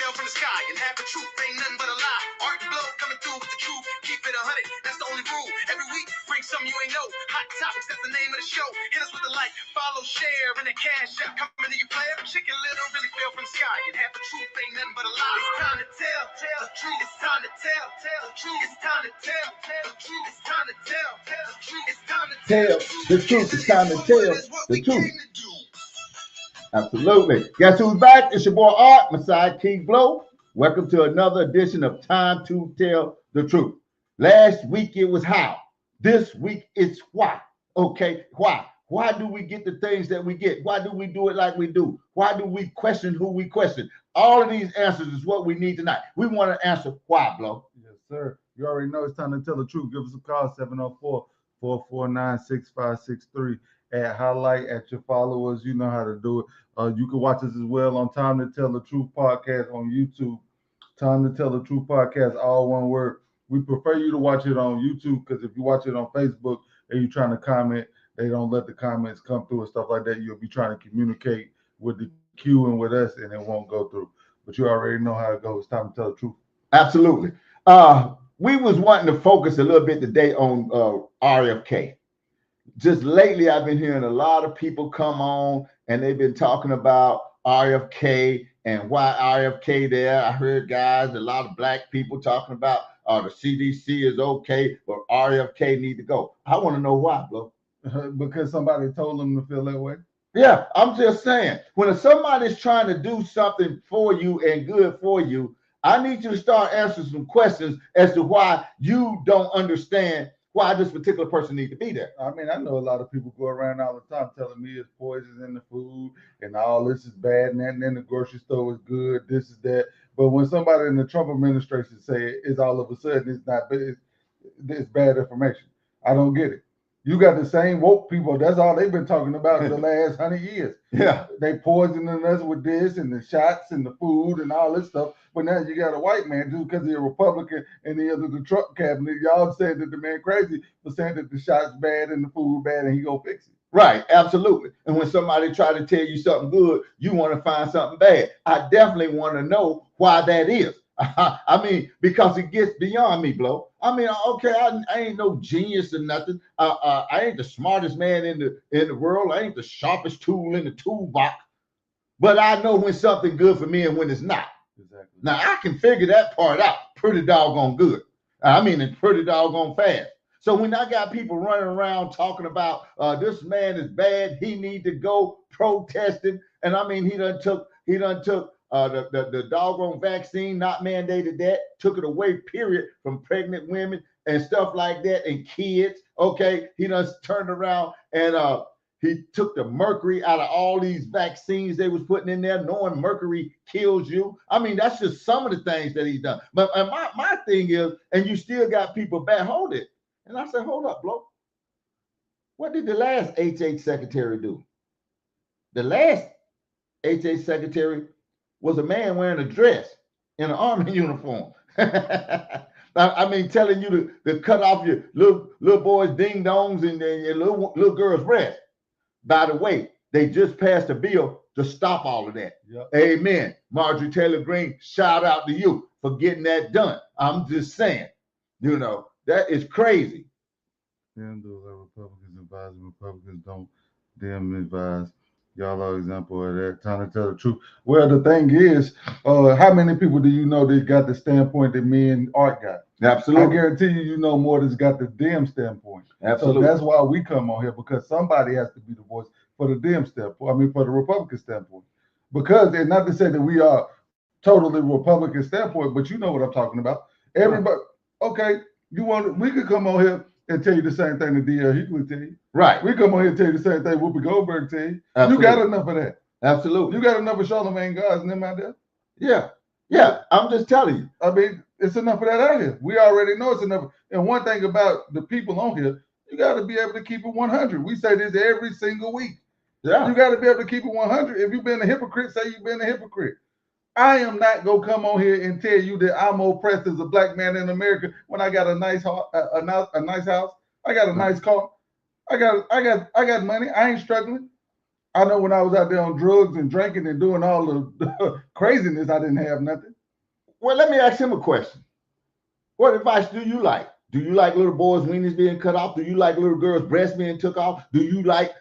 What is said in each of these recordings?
fell from the sky, and half the truth ain't nothing but a lie. Art and blow coming through with the truth. Keep it 100, that's the only rule. Every week, bring something you ain't know. Hot topics, that's the name of the show. Hit us with a like, follow, share, and a cash app. Coming to you, player. Chicken little really fell from the sky, and half the truth ain't nothing but a lie. It's time to tell the truth. It's time to tell the truth. It's time to tell the truth. It's time to tell the truth. It's time to tell the truth. It's time to tell the truth. Absolutely. Guess who's back? It's your boy Art, my sidekick Blow. Welcome to another edition of Time to Tell the Truth. Last week it was how. This week it's why. Okay, why? Why do we get the things that we get? Why do we do it like we do? Why do we question who we question? All of these answers is what we need tonight. We want to answer why, Blow. Yes, sir. You already know it's time to tell the truth. Give us a call, 704-449-6563. Highlight at your followers. You know how to do it. You can watch us as well on Time to Tell the Truth podcast on YouTube. Time to Tell the Truth podcast, all one word. We prefer you to watch it on YouTube because if you watch it on Facebook and you're trying to comment, they don't let the comments come through and stuff like that. You'll be trying to communicate with the queue and with us, and it won't go through. But you already know how it goes. It's time to tell the truth. Absolutely. We was wanting to focus a little bit today on RFK. Just lately, I've been hearing a lot of people come on and they've been talking about RFK and why RFK there. I heard guys, a lot of black people talking about the CDC is okay, but RFK need to go. I want to know why, bro. Because somebody told them to feel that way. Yeah, I'm just saying, when somebody's trying to do something for you and good for you, I need you to start answering some questions as to why you don't understand why this particular person need to be there. I mean, I know a lot of people go around all the time telling me it's poisons in the food and all this is bad and then the grocery store is good, this is that. But when somebody in the Trump administration say it's all of a sudden it's not bad, it's bad information. I don't get it. You got the same woke people. That's all they've been talking about the last 100 years. Yeah. They poisoning us with this and the shots and the food and all this stuff. But now you got a white man, just because he's a Republican and he under the Trump cabinet, y'all saying that the man crazy for saying that the shots bad and the food bad and he gonna fix it. Right, absolutely. And when somebody try to tell you something good, you want to find something bad. I definitely want to know why that is. I mean, because it gets beyond me, Blow. I mean, okay, I ain't no genius or nothing. I ain't the smartest man in the world. I ain't the sharpest tool in the toolbox. But I know when something good for me and when it's not. Exactly. Now, I can figure that part out pretty doggone good. I mean, it's pretty doggone fast. So when I got people running around talking about this man is bad, he need to go protesting, and I mean, he done took the doggone vaccine, not mandated that, took it away, period, from pregnant women and stuff like that, and kids. Okay, he done turned around and he took the mercury out of all these vaccines they was putting in there, knowing mercury kills you. I mean, that's just some of the things that he's done. But my thing is, and you still got people back, hold it. And I said, hold up, Blow. What did the last HH secretary do? The last HH secretary was a man wearing a dress in an army uniform. I mean, telling you to cut off your little boys' ding-dongs and your little girls' breasts. By the way, they just passed a bill to stop all of that. Yep. Amen. Marjorie Taylor Greene, shout out to you for getting that done. I'm just saying, you know, that is crazy. Them do let Republicans advise and Republicans don't them advise. Y'all are an example of that. Time to tell the truth. Well, the thing is, how many people do you know that got the standpoint that me and Art got? Absolutely. I guarantee you know more that's got the dim standpoint. Absolutely. So that's why we come on here, because somebody has to be the voice for the dim standpoint. I mean, for the Republican standpoint. Because, and not to say that we are totally Republican standpoint, but you know what I'm talking about. Everybody, okay, we could come on here and tell you the same thing that D.L. Hughley tell you. Right. We come on here and tell you the same thing Whoopi Goldberg tell you. Absolutely. You got enough of that. Absolutely. You got enough of Charlamagne Gods and them out there. Yeah. Yeah. I'm just telling you. I mean, it's enough of that out here. We already know it's enough. And one thing about the people on here, you got to be able to keep it 100. We say this every single week. Yeah. You got to be able to keep it 100. If you've been a hypocrite, say you've been a hypocrite. I am not gonna come on here and tell you that I'm oppressed as a black man in America when I got a nice house, a nice house. I got a nice car. I got money. I ain't struggling. I know when I was out there on drugs and drinking and doing all the craziness, I didn't have nothing. Well, let me ask him a question. What advice do you like? Do you like little boys' weenies being cut off? Do you like little girls' breasts being took off? Do you like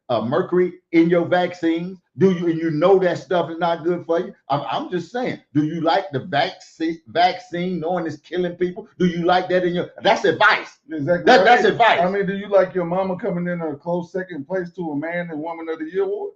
mercury in your vaccines? Do you, and you know that stuff is not good for you? I'm just saying. Do you like the vaccine knowing it's killing people? Do you like that in your? That's advice. Exactly. That's advice. I mean, do you like your mama coming in a close second place to a Man and Woman of the Year award?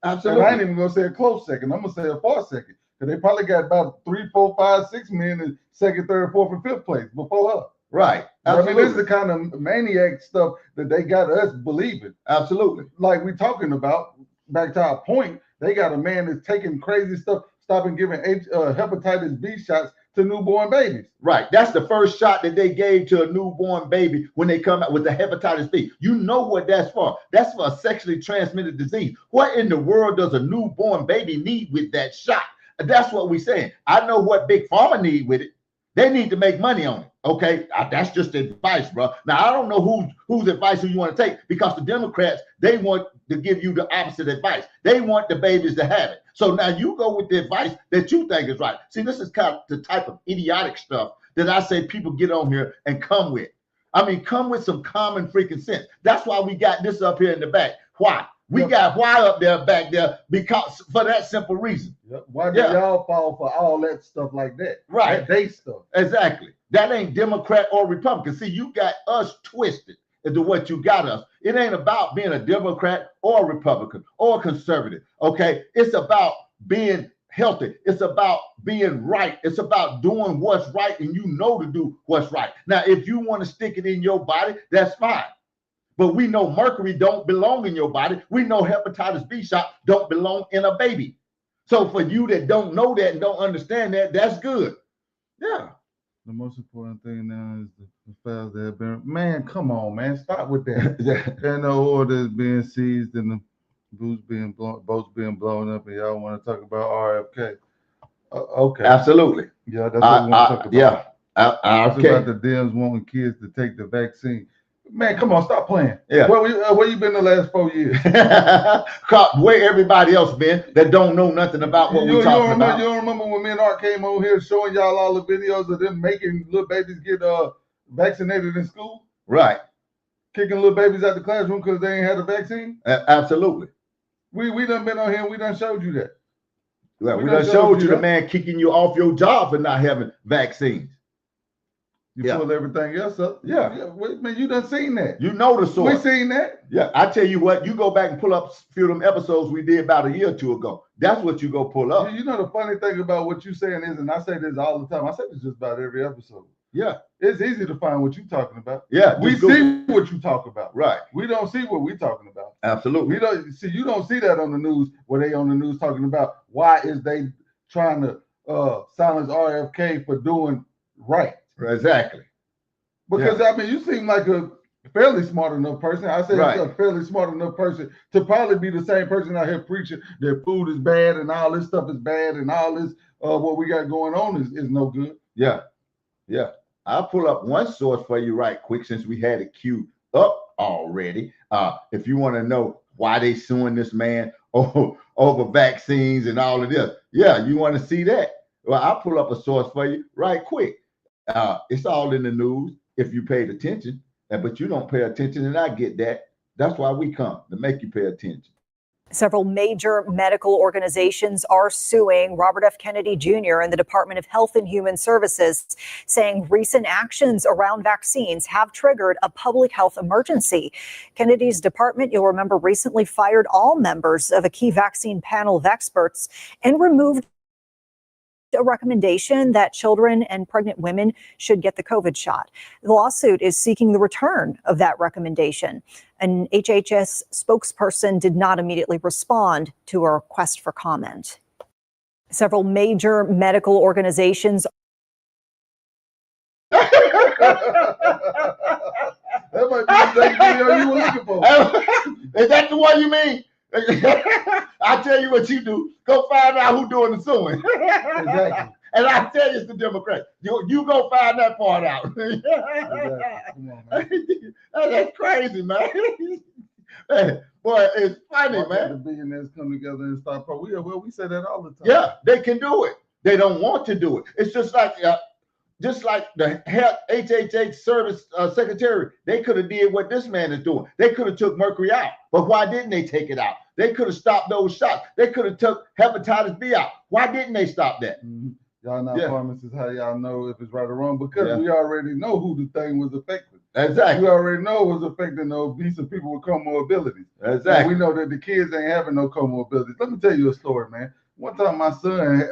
Absolutely. And I ain't even gonna say a close second. I'm gonna say a far second. Because they probably got about 3, 4, 5, 6 men in second, third, fourth, and fifth place before her. Right. Absolutely. I mean, this is the kind of maniac stuff that they got us believing. Absolutely. Like we're talking about, back to our point, they got a man that's taking crazy stuff, stopping giving hepatitis B shots to newborn babies. Right. That's the first shot that they gave to a newborn baby when they come out with the hepatitis B. You know what that's for. That's for a sexually transmitted disease. What in the world does a newborn baby need with that shot? That's what we're saying. I know what Big Pharma need with it. They need to make money on it. Okay, that's just advice, bro. Now I don't know whose advice you want to take, because the Democrats, they want to give you the opposite advice. They want the babies to have it. So now you go with the advice that you think is right. See, this is kind of the type of idiotic stuff that I say people get on here and come with. I mean, come with some common freaking sense. That's why we got this up here in the back. Why? We got why up there back there, because for that simple reason. Why do y'all fall for all that stuff like that? Right. That they stuff. Exactly. That ain't Democrat or Republican. See, you got us twisted into what you got us. It ain't about being a Democrat or a Republican or a conservative. Okay. It's about being healthy. It's about being right. It's about doing what's right, and you know to do what's right. Now, if you want to stick it in your body, that's fine. But we know mercury don't belong in your body. We know hepatitis B shot don't belong in a baby. So for you that don't know that and don't understand that, that's good. Yeah. The most important thing now is the files that have been. Man, come on, man, stop with that. And the order is being seized and the boats being blown up, and y'all want to talk about RFK? Okay. Absolutely. Yeah, that's what we want to talk about. Yeah. It's about the Dems wanting kids to take the vaccine. Man, come on, stop playing. Yeah. Where you been the last 4 years? Where everybody else been that don't know nothing about what we're talking about. You don't remember when me and Art came on here showing y'all all the videos of them making little babies get vaccinated in school? Right. Kicking little babies out the classroom because they ain't had a vaccine? Absolutely. We done been on here and we done showed you that. Well, we done showed you the man kicking you off your job for not having vaccines. You pull everything else up. Yeah. Man, you done seen that. You know the source. We seen that. Yeah. I tell you what, you go back and pull up a few of them episodes we did about a year or two ago. That's what you go pull up. You know the funny thing about what you saying is, and I say this all the time, I say this just about every episode. Yeah. It's easy to find what you're talking about. Yeah. We see what you talk about. Right. We don't see what we're talking about. Absolutely. You don't see that on the news where they on the news talking about why is they trying to silence RFK for doing right. Exactly. Because I mean, you seem like a fairly smart enough person. I say a fairly smart enough person to probably be the same person out here preaching that food is bad and all this stuff is bad and all this what we got going on is no good. Yeah. Yeah. I'll pull up one source for you right quick since we had it queued up already. If you want to know why they suing this man over vaccines and all of this. Yeah, you want to see that? Well, I'll pull up a source for you right quick. It's all in the news if you paid attention, but you don't pay attention, and I get that. That's why we come, to make you pay attention. Several major medical organizations are suing Robert F. Kennedy Jr. and the Department of Health and Human Services, saying recent actions around vaccines have triggered a public health emergency. Kennedy's department, you'll remember, recently fired all members of a key vaccine panel of experts and removed a recommendation that children and pregnant women should get the COVID shot. The lawsuit is seeking the return of that recommendation. An HHS spokesperson did not immediately respond to a request for comment. Several major medical organizations. That might be the same video you were looking for. Is that the one you mean? I tell you what you do. Go find out who's doing the suing. Exactly. And I tell you it's the Democrats. You go find that part out. Exactly. Come on, man. That's crazy, man. Hey, boy, it's funny, man. The billionaires come together and start. We say that all the time. Yeah, they can do it. They don't want to do it. It's just like the HHH service secretary, they could have did what this man is doing. They could have took mercury out, but why didn't they take it out? They could have stopped those shots. They could have took hepatitis B out. Why didn't they stop that? Mm-hmm. Y'all not pharmacists, how y'all know if it's right or wrong? Because we already know who the thing was affecting. Exactly. We already know it was affecting the obese and people with comorbidities. Exactly. And we know that the kids ain't having no comorbidities. Let me tell you a story, man. One time my son,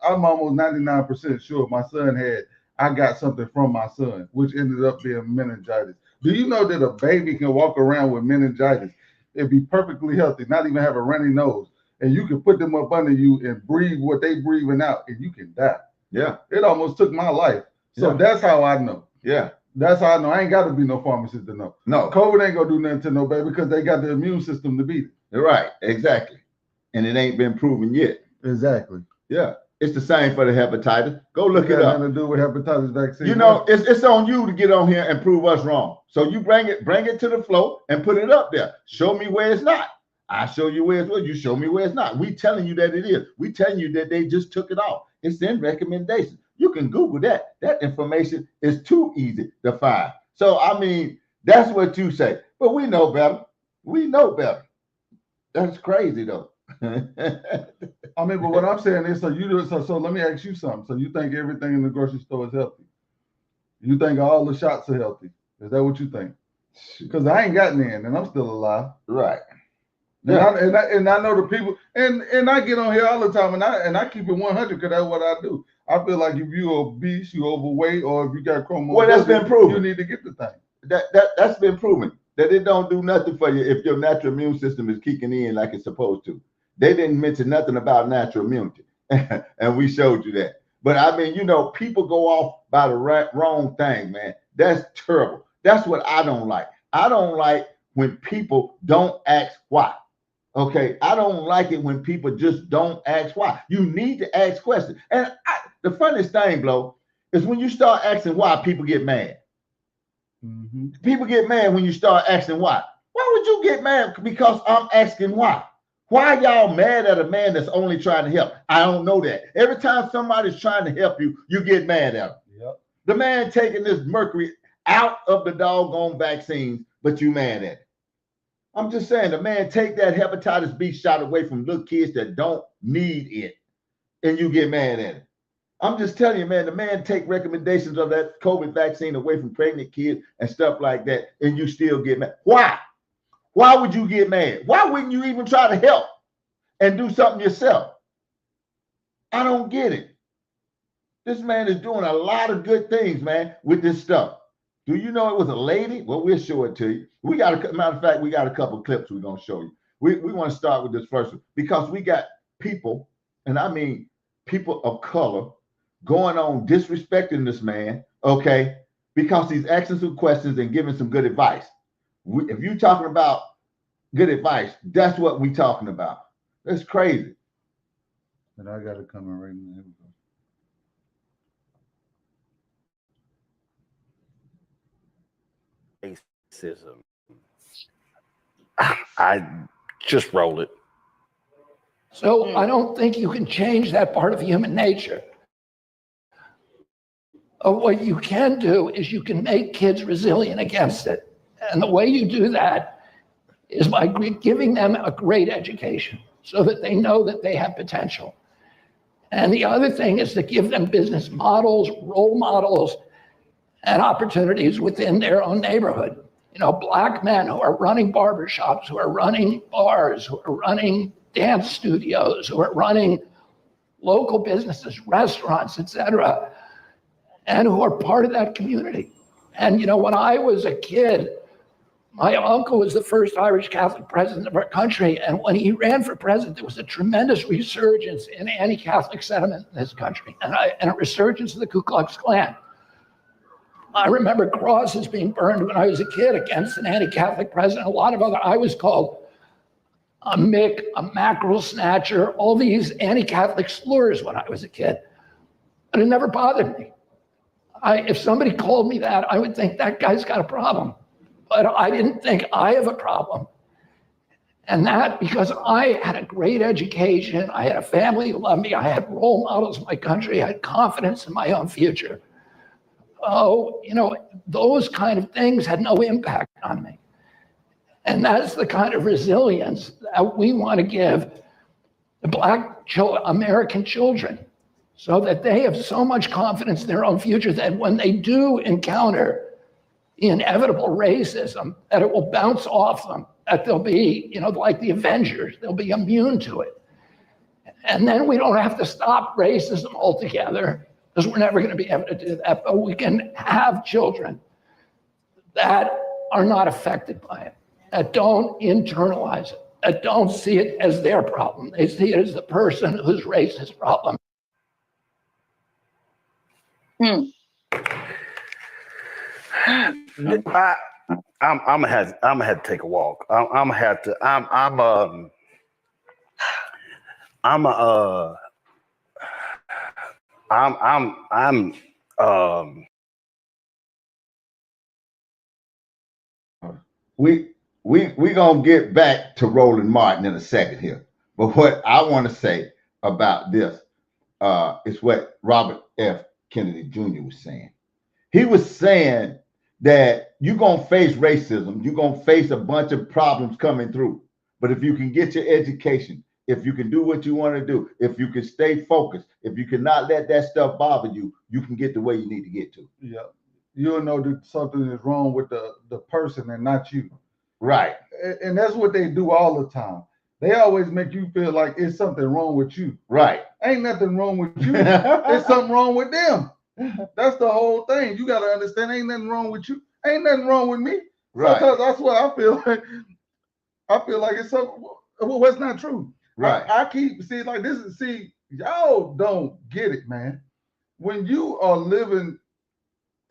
I'm almost 99% sure my son I got something from my son, which ended up being meningitis. Do you know that a baby can walk around with meningitis and be perfectly healthy, not even have a runny nose? And you can put them up under you and breathe what they breathing out, and you can die. Yeah. It almost took my life. So that's how I know. Yeah. That's how I know. I ain't got to be no pharmacist to know. No. COVID ain't going to do nothing to no baby because they got the immune system to beat it. Right. Exactly. And it ain't been proven yet. Exactly. Yeah. It's the same for the hepatitis. Go look it up. Nothing to do with hepatitis vaccine. You know, it's on you to get on here and prove us wrong. So you bring it to the floor and put it up there. Show me where it's not. I show you where it's well. You show me where it's not. We telling you that it is. We telling you that they just took it off. It's in recommendations. You can Google that. That information is too easy to find. So I mean, that's what you say. But we know better. We know better. That's crazy though. I mean, but what I'm saying is, so let me ask you something. So you think everything in the grocery store is healthy? You think all the shots are healthy? Is that what you think? Because I ain't gotten in and I'm still alive. Right. And I know the people, and I get on here all the time, and I keep it 100 because that's what I do. I feel like if you're obese, you're overweight, or if you got chromosome, well, that's been proven. You need to get the thing. That's been proven that it don't do nothing for you if your natural immune system is kicking in like it's supposed to. They didn't mention nothing about natural immunity, and we showed you that. But I mean, you know, people go off by the wrong thing, man. That's terrible. That's what I don't like. I don't like when people don't ask why. Okay, I don't like it when people just don't ask why. You need to ask questions. And the funniest thing, Blow, is when you start asking why, people get mad. Mm-hmm. People get mad when you start asking why. Why would you get mad? Because I'm asking why. Why y'all mad at a man that's only trying to help? I don't know that. Every time somebody's trying to help you, you get mad at him. Yep. The man taking this mercury out of the doggone vaccines, but you mad at it. I'm just saying, the man take that hepatitis B shot away from little kids that don't need it, and you get mad at it. I'm just telling you, man, the man take recommendations of that COVID vaccine away from pregnant kids and stuff like that, and you still get mad. Why? Why would you get mad? Why wouldn't you even try to help and do something yourself? I don't get it. This man is doing a lot of good things, man, with this stuff. Do you know it was a lady? Well, we'll show it to you. Matter of fact, we got a couple clips we're going to show you. We want to start with this first one because we got people, and I mean people of color, going on disrespecting this man, okay, because he's asking some questions and giving some good advice. If you're talking about good advice, that's what we're talking about. That's crazy. And I got it coming right now. Racism. I just roll it. So I don't think you can change that part of human nature. What you can do is you can make kids resilient against it. And the way you do that is by giving them a great education so that they know that they have potential. And the other thing is to give them business models, role models, and opportunities within their own neighborhood. You know, Black men who are running barbershops, who are running bars, who are running dance studios, who are running local businesses, restaurants, etc., and who are part of that community. And, you know, when I was a kid, my uncle was the first Irish Catholic president of our country. And when he ran for president, there was a tremendous resurgence in anti-Catholic sentiment in this country and a resurgence of the Ku Klux Klan. I remember crosses being burned when I was a kid against an anti-Catholic president. A lot of other, I was called a Mick, a mackerel snatcher, all these anti-Catholic slurs when I was a kid. And it never bothered me. If somebody called me that, I would think that guy's got a problem. But I didn't think I have a problem. And that because I had a great education, I had a family who loved me, I had role models in my country, I had confidence in my own future. Oh, those kind of things had no impact on me. And that's the kind of resilience that we want to give the Black American children, so that they have so much confidence in their own future that when they do encounter the inevitable racism, that it will bounce off them, that they'll be, like the Avengers, they'll be immune to it. And then we don't have to stop racism altogether, because we're never going to be able to do that, but we can have children that are not affected by it, that don't internalize it, that don't see it as their problem. They see it as the person who's racist problem. I'm gonna have to take a walk. I'm gonna have to. We gonna get back to Roland Martin in a second here, but what I want to say about this is what Robert F. Kennedy Jr. was saying. He was saying that you're gonna face racism, you're gonna face a bunch of problems coming through, but if you can get your education, if you can do what you want to do, if you can stay focused, if you cannot let that stuff bother you, you can get the way you need to get to. Yeah, you'll know that something is wrong with the person and not you. Right. And that's what they do all the time. They always make you feel like it's something wrong with you. Right. Ain't nothing wrong with you. There's something wrong with them. That's the whole thing. You got to understand, ain't nothing wrong with you. Ain't nothing wrong with me. Right. Sometimes that's what I feel like. I feel like it's something. Well, that's not true. Right. I keep like this is y'all don't get it, man. When you are living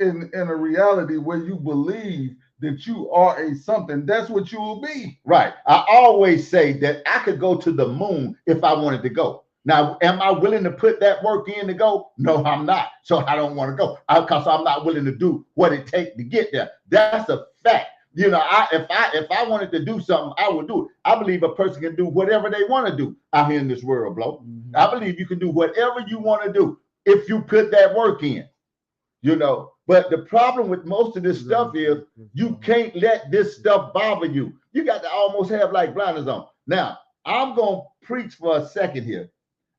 in a reality where you believe that you are a something, that's what you will be. Right. I always say that I could go to the moon if I wanted to go. Now, am I willing to put that work in to go? No, I'm not. So I don't want to go because I'm not willing to do what it takes to get there. That's a fact. If I wanted to do something, I would do it. I believe a person can do whatever they want to do out here in this world, bro. Mm-hmm. I believe you can do whatever you want to do if you put that work in. But the problem with most of this stuff is you can't let this stuff bother you. You got to almost have like blinders on. Now, I'm going to preach for a second here.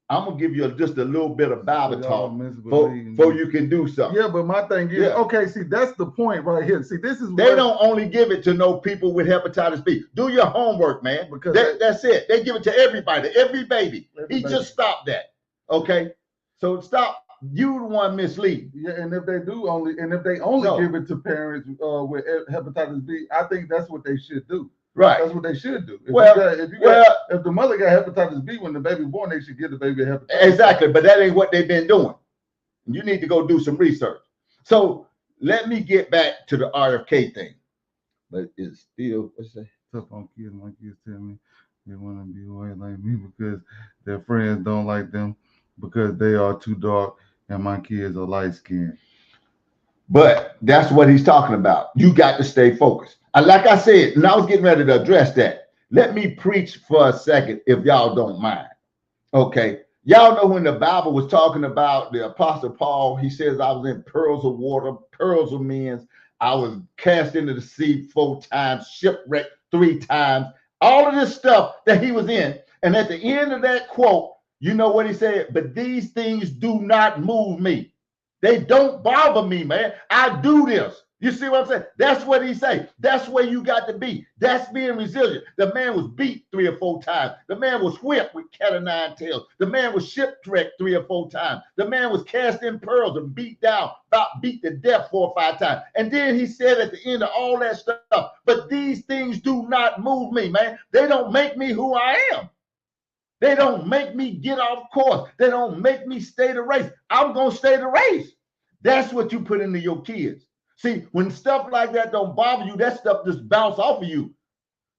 I'm going to give you just a little bit of Bible talk before you can do something. Yeah, but my thing is, okay, see, that's the point right here. See, this is they don't only give it to no people with hepatitis B. Do your homework, man. Because that's it. They give it to everybody, every baby. He just stopped that. Okay? So stop. You the one misleading. Yeah, and if they only give it to parents with hepatitis B, I think that's what they should do. Right. That's what they should do. If the mother got hepatitis B when the baby born, they should give the baby hepatitis. Exactly, but that ain't what they've been doing. You need to go do some research. So let me get back to the RFK thing. But it's still, what's that? Tough on kids. My kids tell me they want to be white like me because their friends don't like them because they are too dark and my kids are light skinned. But that's what he's talking about. You got to stay focused. And like I said, and I was getting ready to address that. Let me preach for a second, if y'all don't mind. Okay. Y'all know when the Bible was talking about the Apostle Paul, he says, I was in pearls of water, pearls of men. I was cast into the sea 4 times, shipwrecked 3 times, all of this stuff that he was in. And at the end of that quote, you know what he said? But these things do not move me. They don't bother me, man. I do this. You see what I'm saying? That's what he say. That's where you got to be. That's being resilient. The man was beat 3 or 4 times. The man was whipped with cat o' nine tails. The man was shipwrecked 3 or 4 times. The man was cast in pearls and beat down, about beat to death 4 or 5 times. And then he said at the end of all that stuff, but these things do not move me, man. They don't make me who I am. They don't make me get off course. They don't make me stay the race. I'm going to stay the race. That's what you put into your kids. See, when stuff like that don't bother you, that stuff just bounce off of you.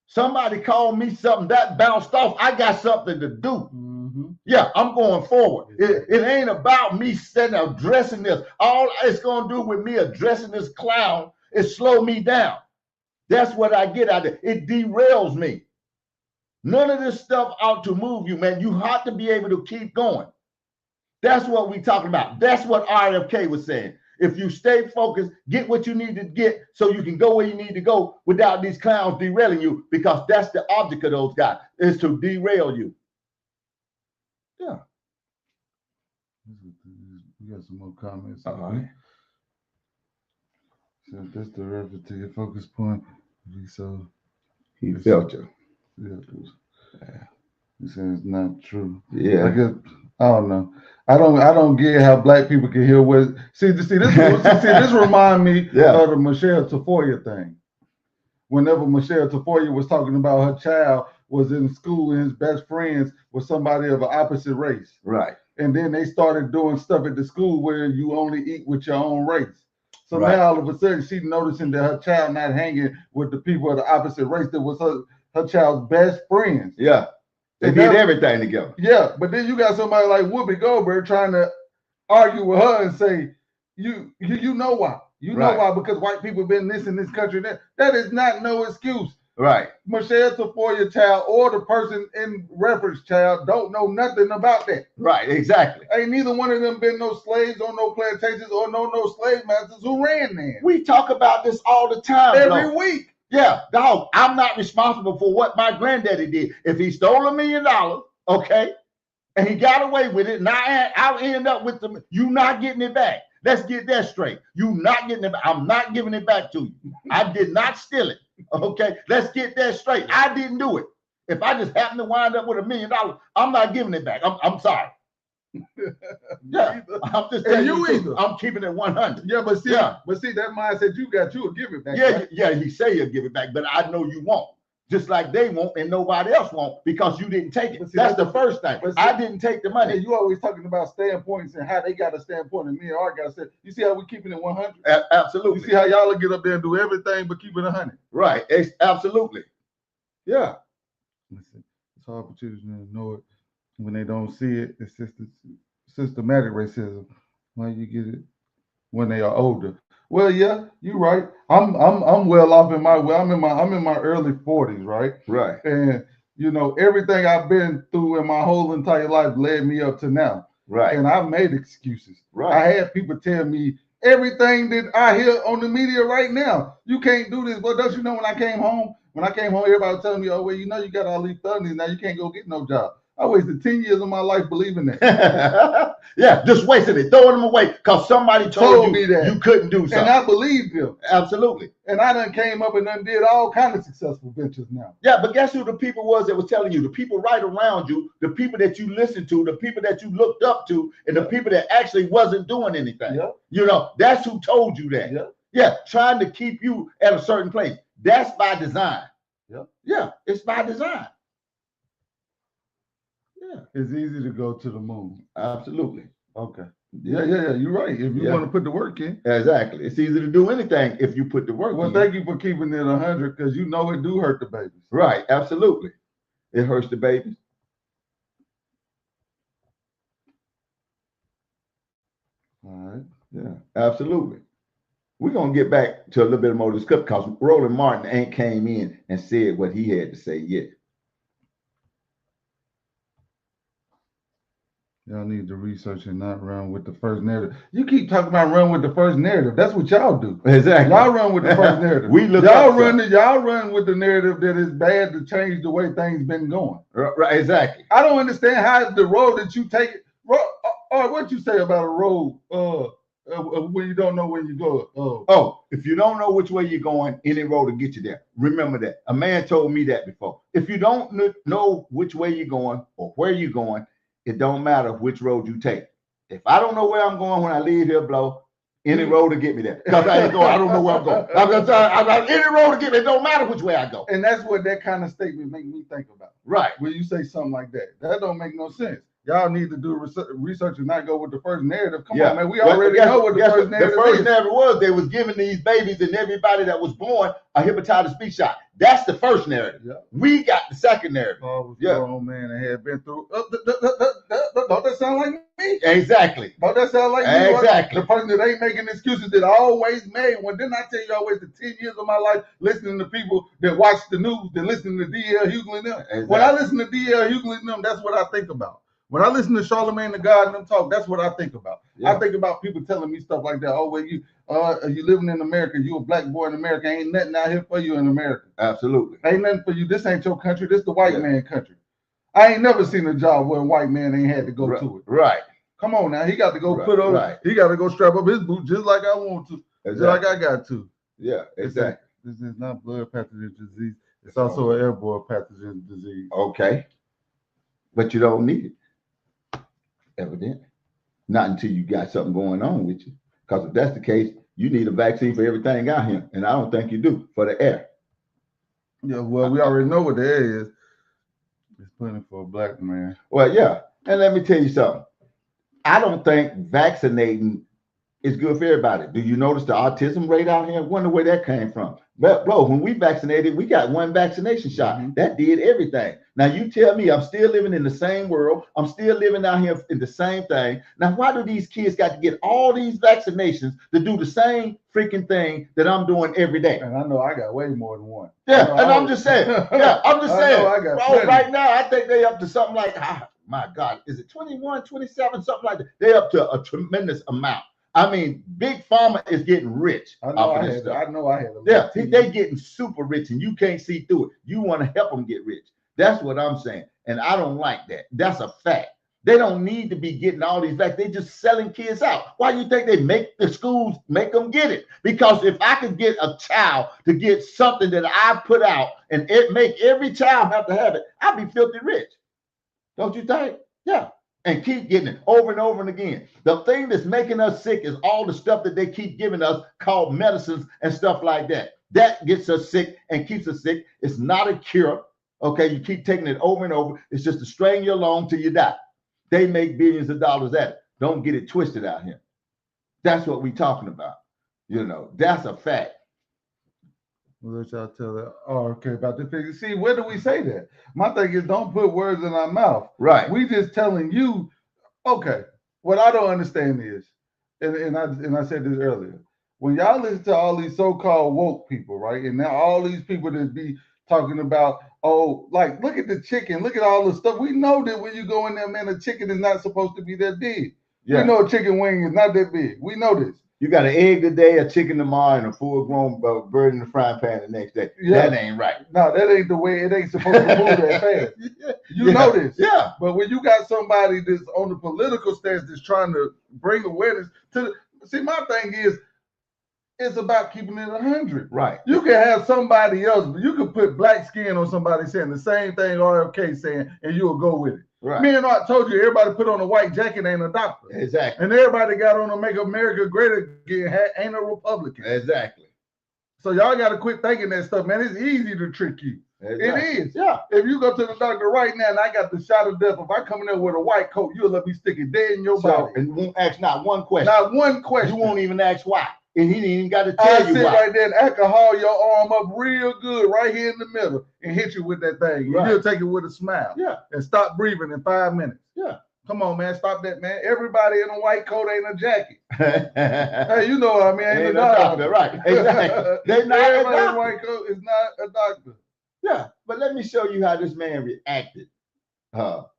Somebody called me something that bounced off. I got something to do. Mm-hmm. Yeah, I'm going forward. It ain't about me sitting addressing this. All it's going to do with me addressing this clown is slow me down. That's what I get out of it. It derails me. None of this stuff ought to move you, man. You have to be able to keep going. That's what we're talking about. That's what RFK was saying. If you stay focused, get what you need to get so you can go where you need to go without these clowns derailing you, because that's the object of those guys, is to derail you. Yeah. We got some more comments. All right. So that's the reference to your focus point. So He felt you. Yeah. He said it's not true. Yeah. I don't know. I don't get how black people can hear what. See this remind me of the Michelle Tafoya thing. Whenever Michelle Tafoya was talking about her child was in school and his best friends was somebody of an opposite race. Right. And then they started doing stuff at the school where you only eat with your own race. So Right. now all of a sudden she's noticing that her child not hanging with the people of the opposite race that was her child's best friends. Yeah. They did everything together. Yeah, but then you got somebody like Whoopi Goldberg trying to argue with her and say, you know why. You know why, because white people have been this in this country. That is not no excuse. Right. Michelle Tafoya child or the person in reference child don't know nothing about that. Right, exactly. Ain't neither one of them been no slaves on no plantations or no slave masters who ran there. We talk about this all the time. Every week. Yeah, dog, I'm not responsible for what my granddaddy did. If he stole $1 million, okay, and he got away with it, and I'll end up with them, you not getting it back. Let's get that straight. You not getting it back. I'm not giving it back to you. I did not steal it. Okay, let's get that straight. I didn't do it. If I just happen to wind up with $1 million, I'm not giving it back. I'm sorry. Yeah, I'm just telling you, I'm keeping it 100. Yeah, but see, that mindset you got, you'll give it back. Yeah, right? yeah, he say he'll give it back, but I know you won't. Just like they won't and nobody else won't, because you didn't take it. That's the first thing. I didn't take the money. You always talking about standpoints and how they got a standpoint, and me and Art got to say, you see how we keeping it 100? Absolutely. You see how y'all get up there and do everything but keep it 100? Right. Absolutely. Yeah. Listen, it's hard for children to know it when they don't see it. It's just systematic racism. Why you get it when they are older? Well, yeah, you're right. I'm well off in my I'm in my early 40s, right? Right. And you know, everything I've been through in my whole entire life led me up to now. Right. And I've made excuses. Right. I had people tell me everything that I hear on the media right now. You can't do this. But don't you know when I came home, everybody was telling me, oh, well, you know, you got all these felonies now, you can't go get no job. I wasted 10 years of my life believing that. Yeah, just wasting it, throwing them away because somebody told me that you couldn't do something. And I believed them. Absolutely. And I done came up and done did all kind of successful ventures now. Yeah, but guess who the people was that was telling you? The people right around you, the people that you listened to, the people that you looked up to, and the people that actually wasn't doing anything. Yeah. You know, that's who told you that. Yeah. Yeah, trying to keep you at a certain place. That's by design. Yeah. Yeah, it's by design. Yeah. It's easy to go to the moon. Absolutely. Okay. Yeah, you're right. If you want to put the work in. Exactly. It's easy to do anything if you put the work in. Well, thank you for keeping it 100, because you know it do hurt the babies. Right. Absolutely. It hurts the babies. All right. Yeah, absolutely. We're going to get back to a little bit more of this clip because Roland Martin ain't came in and said what he had to say yet. Y'all need to research and not run with the first narrative. You keep talking about run with the first narrative. That's what y'all do. Exactly. Y'all run with the first narrative. Y'all run with the narrative that is bad to change the way things been going. Right. Exactly. I don't understand how the road that you take. Or what you say about a road when you don't know where you go. If you don't know which way you're going, any road will get you there. Remember that. A man told me that before. If you don't know which way you're going or where you're going, it don't matter which road you take. If I don't know where I'm going when I leave here, blow, any road to get me there. Because I don't know where I'm going. Any road to get me, it don't matter which way I go. And that's what that kind of statement make me think about. Right. When you say something like that. That don't make no sense. Y'all need to do research and not go with the first narrative. Come on, man. We already know what the first narrative is. The first narrative was they was giving these babies and everybody that was born a hepatitis B shot. That's the first narrative. Yeah. We got the second narrative. Oh, Yeah. grown man and had been through. Don't that sound like me? Exactly. Don't that sound like me? Exactly. The person that ain't making excuses that I always made one. Didn't I tell you I wasted 10 years of my life listening to people that watch the news than listening to D.L. Hughley and them? Exactly. When I listen to D.L. Hughley and them, that's what I think about. When I listen to Charlamagne the God and them talk, that's what I think about. Yeah. I think about people telling me stuff like that. Oh, well, you living in America, you a black boy in America, ain't nothing out here for you in America. Absolutely. Ain't nothing for you. This ain't your country. This the white man country. I ain't never seen a job where a white man ain't had to go to it. Right. Come on now. He got to go put on, he got to go strap up his boot just like I want to. Exactly. Just like I got to. Yeah, exactly. This is not blood pathogen disease. It's also an airborne pathogen disease. Okay. But you don't need it. Evidently. Not until you got something going on with you. Because if that's the case, you need a vaccine for everything out here. And I don't think you do for the air. Yeah, well, we already know what the air is. It's plenty for a black man. Well, yeah. And let me tell you something. I don't think vaccinating is good for everybody. Do you notice the autism rate out here? I wonder where that came from. But bro, when we vaccinated, we got one vaccination shot. Mm-hmm. That did everything. Now you tell me I'm still living in the same world. I'm still living out here in the same thing. Now, why do these kids got to get all these vaccinations to do the same freaking thing that I'm doing every day? And I know I got way more than one. Yeah, and I'm just saying. Yeah, I'm just saying. I got bro, right now, I think they up to something like, my God, is it 21, 27, something like that? They up to a tremendous amount. I mean, Big Pharma is getting rich. I know I had a yeah, they getting super rich and you can't see through it. You want to help them get rich. That's what I'm saying. And I don't like that. That's a fact. They don't need to be getting all these back. They're just selling kids out. Why do you think they make the schools make them get it? Because if I could get a child to get something that I put out and it make every child have to have it, I'd be filthy rich. Don't you think? Yeah. And keep getting it over and over and again. The thing that's making us sick is all the stuff that they keep giving us called medicines and stuff like that. That gets us sick and keeps us sick. It's not a cure. Okay, you keep taking it over and over. It's just to strain your lung till you die. They make billions of dollars at it. Don't get it twisted out here. That's what we're talking about. You know, that's a fact. We'll let y'all tell that. Oh, okay, about the figure. See, where do we say that? My thing is, don't put words in our mouth. Right. We just telling you. Okay. What I don't understand is, and I said this earlier, when y'all listen to all these so-called woke people, right? And now all these people that be talking about, oh, like look at the chicken, look at all the stuff. We know that when you go in there, man, a chicken is not supposed to be that big. Yeah. We know a chicken wing is not that big. We know this. You got an egg today, a chicken tomorrow, and a full-grown bird in the frying pan the next day. Yeah. That ain't right. No, that ain't the way. It ain't supposed to move that fast. You know this. Yeah. But when you got somebody that's on the political stance that's trying to bring awareness to see, my thing is, it's about keeping it 100. Right. You can have somebody else, you can put black skin on somebody saying the same thing RFK saying, and you'll go with it. Right. Me and I told you, everybody put on a white jacket ain't a doctor. Exactly. And everybody got on to Make America Great Again ain't a Republican. Exactly. So y'all got to quit thinking that stuff, man. It's easy to trick you. Exactly. It is. Yeah. If you go to the doctor right now and I got the shot of death, if I come in there with a white coat, you'll let me stick it dead in your body. And won't ask not one question. Not one question. You won't even ask why. And he ain't even got to tell you why. I sit right there and alcohol your arm up real good right here in the middle and hit you with that thing. Right. You'll take it with a smile. Yeah. And stop breathing in 5 minutes. Yeah. Come on, man. Stop that, man. Everybody in a white coat ain't a jacket. Hey, you know what I mean? Ain't a doctor. Right. Exactly. They're not everybody in a white coat is not a doctor. Yeah. But let me show you how this man reacted. How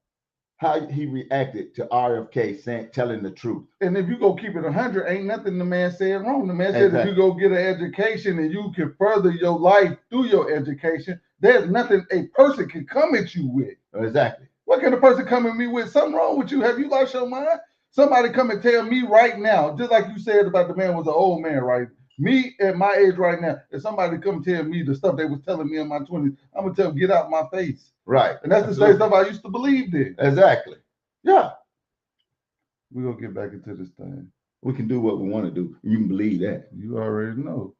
he reacted to RFK telling the truth. And if you go keep it 100, ain't nothing the man said wrong. The man said if you go get an education and you can further your life through your education, there's nothing a person can come at you with. Exactly. What can a person come at me with? Something wrong with you? Have you lost your mind? Somebody come and tell me right now, just like you said about the man was an old man, right? Me at my age right now, if somebody come tell me the stuff they was telling me in my 20s, I'm going to tell them, get out my face. Right. And that's the same stuff I used to believe in. Exactly. Yeah. We're going to get back into this thing. We can do what we want to do. You can believe that. You already know.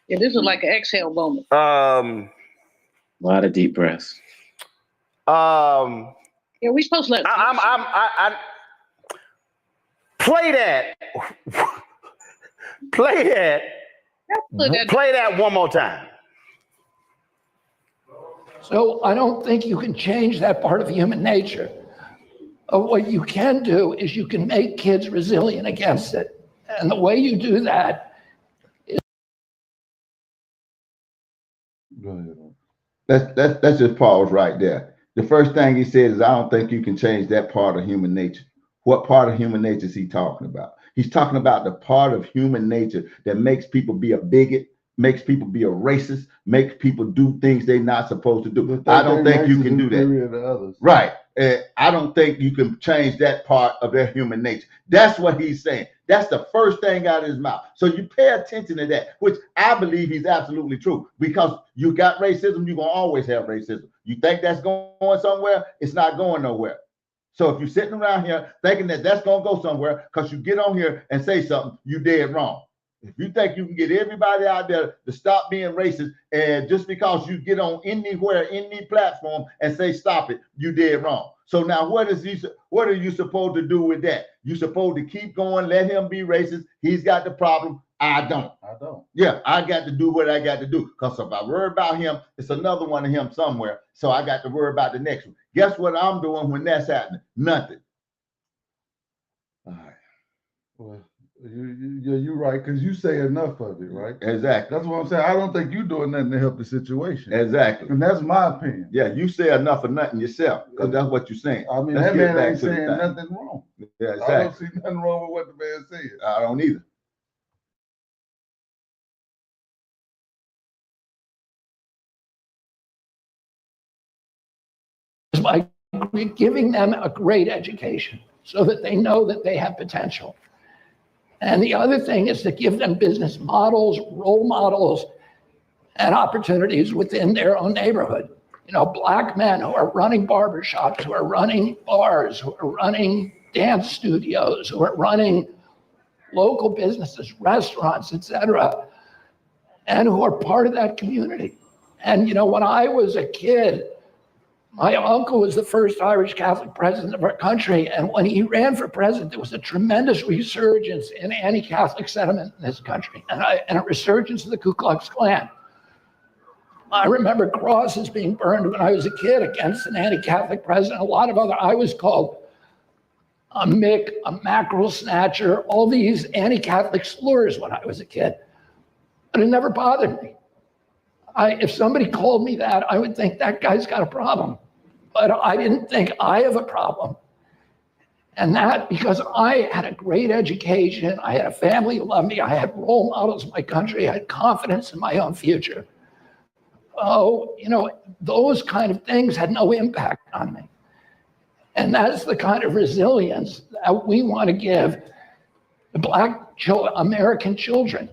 Yeah, this was like an exhale moment. A lot of deep breaths. It Yeah, we supposed to let. I play that. Play that. Play that one more time. So I don't think you can change that part of human nature. What you can do is you can make kids resilient against it. And the way you do that is. Go ahead. Let's just pause right there. The first thing he said is, I don't think you can change that part of human nature. What part of human nature is he talking about? He's talking about the part of human nature that makes people be a bigot, makes people be a racist, makes people do things they're not supposed to do. I don't think you can do that. Right. I don't think you can change that part of their human nature. That's what he's saying. That's the first thing out of his mouth. So you pay attention to that, which I believe he's absolutely true, because you got racism, you're going to always have racism. You think that's going somewhere? It's not going nowhere. So if you're sitting around here thinking that that's going to go somewhere because you get on here and say something, you dead wrong. If you think you can get everybody out there to stop being racist, and just because you get on anywhere, any platform and say stop it, you dead wrong. So now what are you supposed to do with that? You supposed to keep going, let him be racist. He's got the problem. I don't. Yeah, I got to do what I got to do, because if I worry about him, it's another one of him somewhere. So I got to worry about the next one. Guess what I'm doing when that's happening? Nothing. All right. Well, you're right, because you say enough of it, right? Exactly. That's what I'm saying. I don't think you're doing nothing to help the situation. Exactly. And that's my opinion. Yeah, you say enough of nothing yourself, because that's what you're saying. I mean, that man ain't saying nothing wrong. Yeah, exactly. I don't see nothing wrong with what the man said. I don't either. By giving them a great education so that they know that they have potential. And the other thing is to give them business models, role models, and opportunities within their own neighborhood. You know, Black men who are running barbershops, who are running bars, who are running dance studios, who are running local businesses, restaurants, etc., and who are part of that community. And, you know, when I was a kid, my uncle was the first Irish Catholic president of our country. And when he ran for president, there was a tremendous resurgence in anti-Catholic sentiment in this country, and a resurgence of the Ku Klux Klan. I remember crosses being burned when I was a kid against an anti-Catholic president. A lot of other, I was called a Mick, a mackerel snatcher, all these anti-Catholic slurs when I was a kid. But it never bothered me. If somebody called me that, I would think that guy's got a problem. But I didn't think I have a problem. And that because I had a great education, I had a family who loved me, I had role models in my country, I had confidence in my own future. Oh, you know, those kind of things had no impact on me. And that's the kind of resilience that we want to give the Black American children,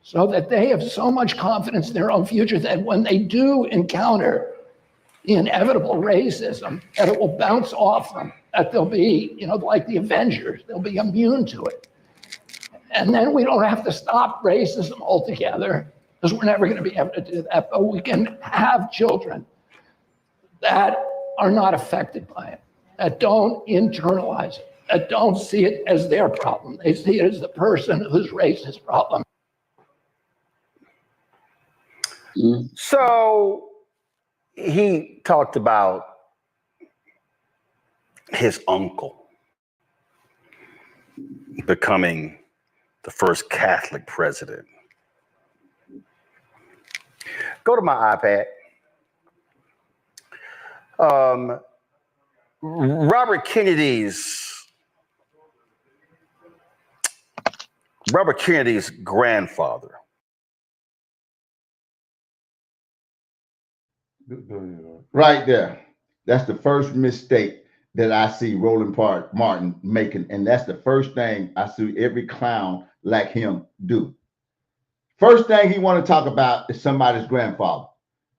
so that they have so much confidence in their own future that when they do encounter the inevitable racism, that it will bounce off them, that they'll be, you know, like the Avengers, they'll be immune to it. And then we don't have to stop racism altogether, because we're never going to be able to do that, but we can have children that are not affected by it, that don't internalize it, that don't see it as their problem. They see it as the person whose race is problem. So he talked about his uncle becoming the first Catholic president. Go to my iPad. Robert Kennedy's grandfather. Right there. That's the first mistake that I see Roland Martin making. And that's the first thing I see every clown like him do. First thing he want to talk about is somebody's grandfather.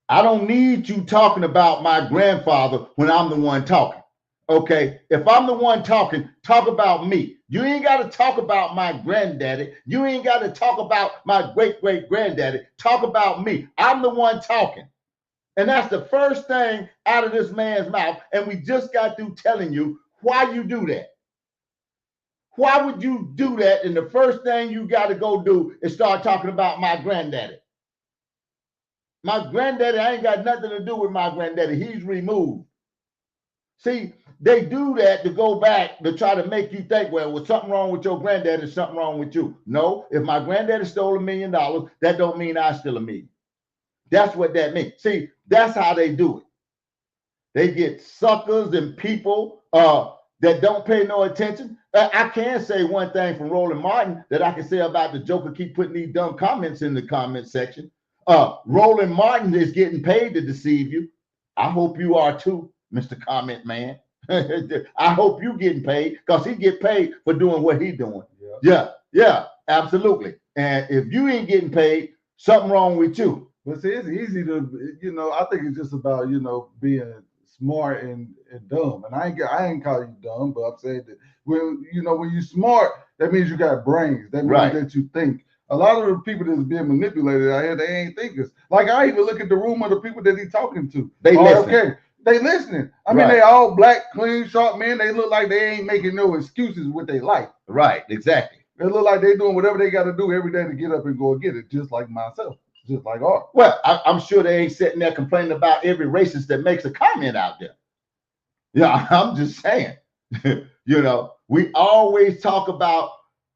I don't need you talking about my grandfather when I'm the one talking. Okay, if I'm the one talking, talk about me. You ain't got to talk about my granddaddy. You ain't got to talk about my great-great-granddaddy. Talk about me. I'm the one talking. And that's the first thing out of this man's mouth. And we just got through telling you why you do that. Why would you do that? And the first thing you got to go do is start talking about my granddaddy. My granddaddy, I ain't got nothing to do with my granddaddy. He's removed. See, they do that to go back to try to make you think, well, was something wrong with your granddaddy, something wrong with you. No, if my granddaddy stole $1 million, that don't mean I steal $1 million. That's what that means. See, that's how they do it. They get suckers and people that don't pay no attention. I can say one thing from Roland Martin that I can say about the Joker keep putting these dumb comments in the comment section. Roland Martin is getting paid to deceive you. I hope you are too, Mr. Comment Man. I hope you getting paid because he get paid for doing what he doing. Yeah, absolutely. And if you ain't getting paid, something wrong with you. But see, it's easy to, I think it's just about, being smart and dumb. And I ain't calling you dumb, but I'm saying that when you're smart, that means you got brains. That means that you think. A lot of the people that's being manipulated out here, they ain't thinkers. Like, I even look at the room of the people that he's talking to. They listen. Okay. They listening. I mean, they all black, clean, sharp men. They look like they ain't making no excuses with their life. Right, exactly. They look like they doing whatever they got to do every day to get up and go and get it, just like myself, just like Art. Well, I'm sure they ain't sitting there complaining about every racist that makes a comment out there. Yeah, I'm just saying. We always talk about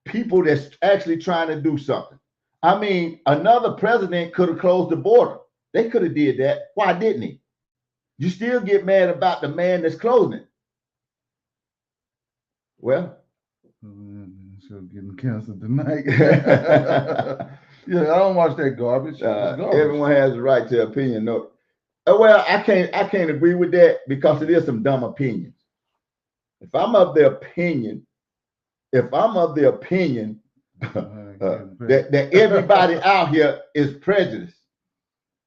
people that's actually trying to do something. I mean, another president could have closed the border. They could have did that. Why didn't he? You still get mad about the man that's closing it. Well, so getting canceled tonight. Yeah, I don't watch that garbage. Everyone has the right to opinion. No, well, I can't agree with that because it is some dumb opinions. If I'm of the opinion that everybody out here is prejudiced,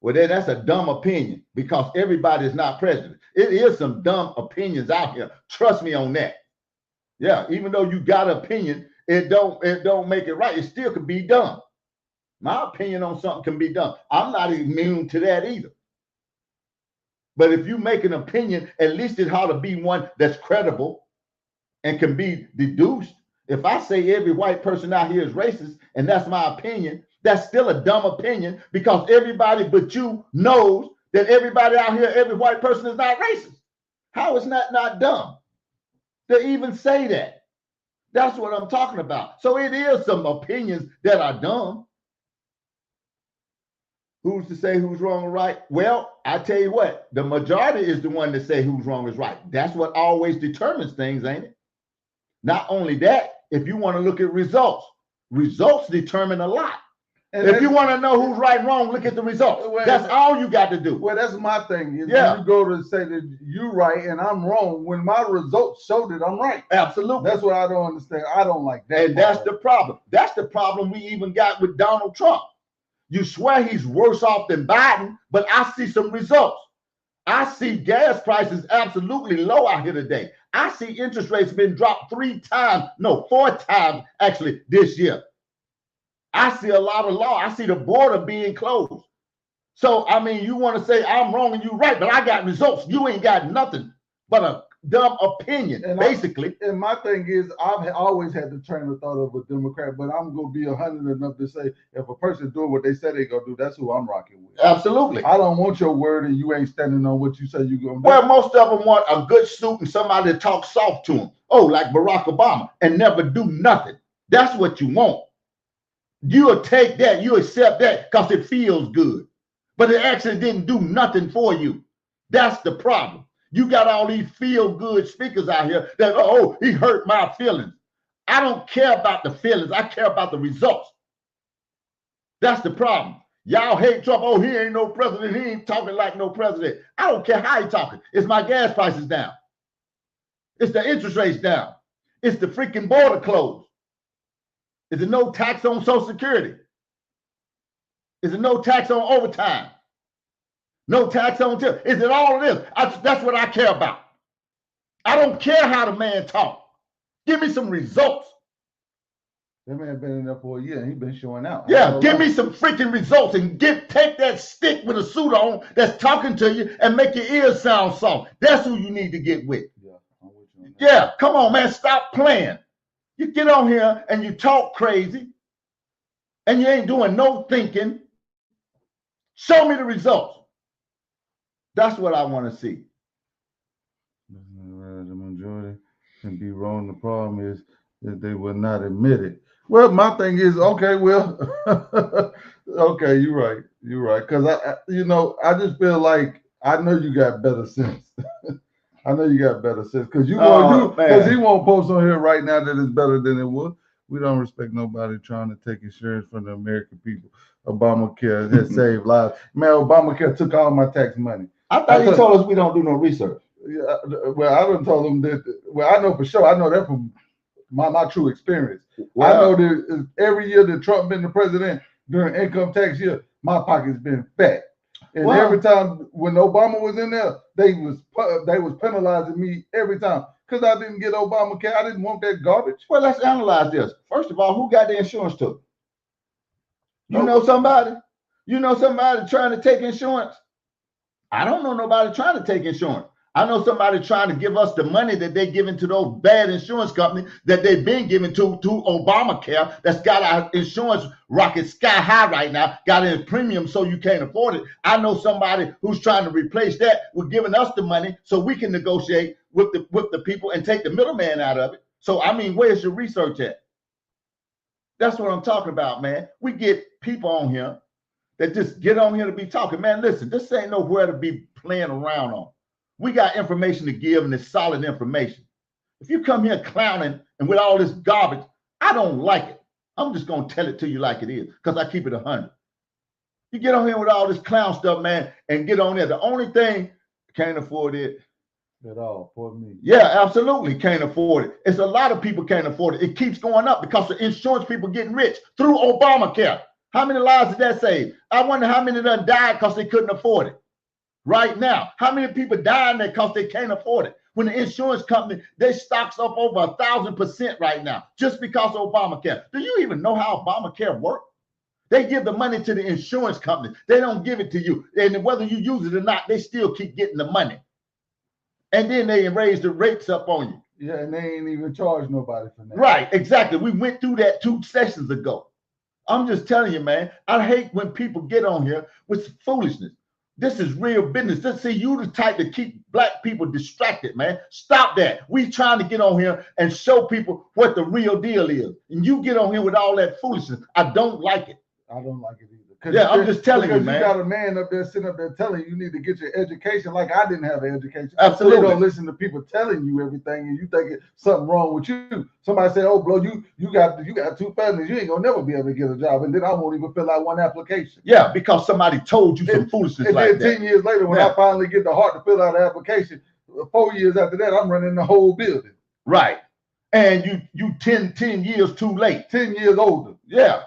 well, then that's a dumb opinion because everybody is not prejudiced. It is some dumb opinions out here. Trust me on that. Yeah, even though you got an opinion, it don't make it right. It still could be dumb. My opinion on something can be dumb. I'm not immune to that either. But if you make an opinion, at least it ought to be one that's credible and can be deduced. If I say every white person out here is racist and that's my opinion, that's still a dumb opinion because everybody but you knows that everybody out here, every white person is not racist. How is that not dumb to even say that? That's what I'm talking about. So it is some opinions that are dumb. Who's to say who's wrong or right? Well, I tell you what, the majority is the one to say who's wrong is right. That's what always determines things, ain't it? Not only that, if you want to look at results determine a lot. And if you want to know who's right and wrong, look at the results. That's all you got to do. Well, that's my thing. You go to say that you're right and I'm wrong when my results show that I'm right. Absolutely. That's what I don't understand. I don't like that. And that's the problem. That's the problem we even got with Donald Trump. You swear he's worse off than Biden, but I see some results. I see gas prices absolutely low out here today. I see interest rates been dropped 4 times actually this year. I see a lot of law. I see the border being closed. So, I mean, you want to say I'm wrong and you're right, but I got results. You ain't got nothing but a dumb opinion, and basically. And my thing is, I've always had the train of thought of a Democrat, but I'm going to be 100 enough to say if a person's doing what they said they're going to do, that's who I'm rocking with. Absolutely. I don't want your word and you ain't standing on what you say you're going to do. Well, most of them want a good suit and somebody to talk soft to them. Oh, like Barack Obama, and never do nothing. That's what you want. You'll take that, you accept that because it feels good. But it actually didn't do nothing for you. That's the problem. You got all these feel-good speakers out here that, oh, he hurt my feelings. I don't care about the feelings. I care about the results. That's the problem. Y'all hate Trump. Oh, he ain't no president. He ain't talking like no president. I don't care how he talking. It's my gas prices down. It's the interest rates down. It's the freaking border closed. Is there no tax on Social Security? Is there no tax on overtime? No tax on tip? Is it all of this? That's what I care about. I don't care how the man talk. Give me some results. That man been in there for a year and he been showing out. Yeah, give me some freaking results and take that stick with a suit on that's talking to you and make your ears sound soft. That's who you need to get with. Yeah, I'm with you on that. Yeah, come on, man, stop playing. You get on here and you talk crazy and you ain't doing no thinking. Show me the results. That's what I want to see. The majority can be wrong. The problem is that they will not admit it. Well, my thing is, okay, well, okay, you're right. You're right. Because I just feel like I know you got better sense. I know you got better sense because he won't post on here right now that it's better than it was. We don't respect nobody trying to take insurance from the American people. Obamacare has saved lives. Man, Obamacare took all my tax money. I thought you told us we don't do no research. Yeah, well, I done told them that. Well, I know for sure. I know that from my true experience. Well, I know that every year that Trump been the president during income tax year, my pocket's been fat. And every time when Obama was in there, they was penalizing me every time because I didn't get Obamacare. I didn't want that garbage. Well, let's analyze this. First of all, who got the insurance took? You know somebody? You know somebody trying to take insurance? I don't know nobody trying to take insurance. I know somebody trying to give us the money that they're giving to those bad insurance companies that they've been giving to Obamacare that's got our insurance rocket sky high right now, got a premium so you can't afford it. I know somebody who's trying to replace that with giving us the money so we can negotiate with the people and take the middleman out of it. So, I mean, where's your research at? That's what I'm talking about, man. We get people on here that just get on here to be talking. Man, listen, this ain't nowhere to be playing around on. We got information to give, and it's solid information. If you come here clowning and with all this garbage, I don't like it. I'm just going to tell it to you like it is because I keep it 100. You get on here with all this clown stuff, man, and get on there. The only thing, can't afford it. At all, for me. Yeah, absolutely can't afford it. It's a lot of people can't afford it. It keeps going up because the insurance people getting rich through Obamacare. How many lives did that save? I wonder how many of them died because they couldn't afford it. Right now, how many people dying there because they can't afford it? When the insurance company, their stock's up over 1,000% right now, just because of Obamacare. Do you even know how Obamacare works? They give the money to the insurance company. They don't give it to you. And whether you use it or not, they still keep getting the money. And then they raise the rates up on you. Yeah, and they ain't even charge nobody for that. Right, exactly. We went through that 2 sessions ago. I'm just telling you, man, I hate when people get on here with foolishness. This is real business. Let's see, you the type to keep black people distracted, man. Stop that. We trying to get on here and show people what the real deal is. And you get on here with all that foolishness. I don't like it. I don't like it either. Yeah, I'm just telling you, man. You got a man up there sitting up there telling you need to get your education like I didn't have an education. Absolutely. So you don't listen to people telling you everything and you think it's something wrong with you. Somebody say, oh, bro, you got 2 families. You ain't going to never be able to get a job. And then I won't even fill out one application. Yeah, because somebody told you some foolishness and like that. And then 10 years later, when I finally get the heart to fill out an application, 4 years after that, I'm running the whole building. Right. And you 10 years too late. 10 years older. Yeah.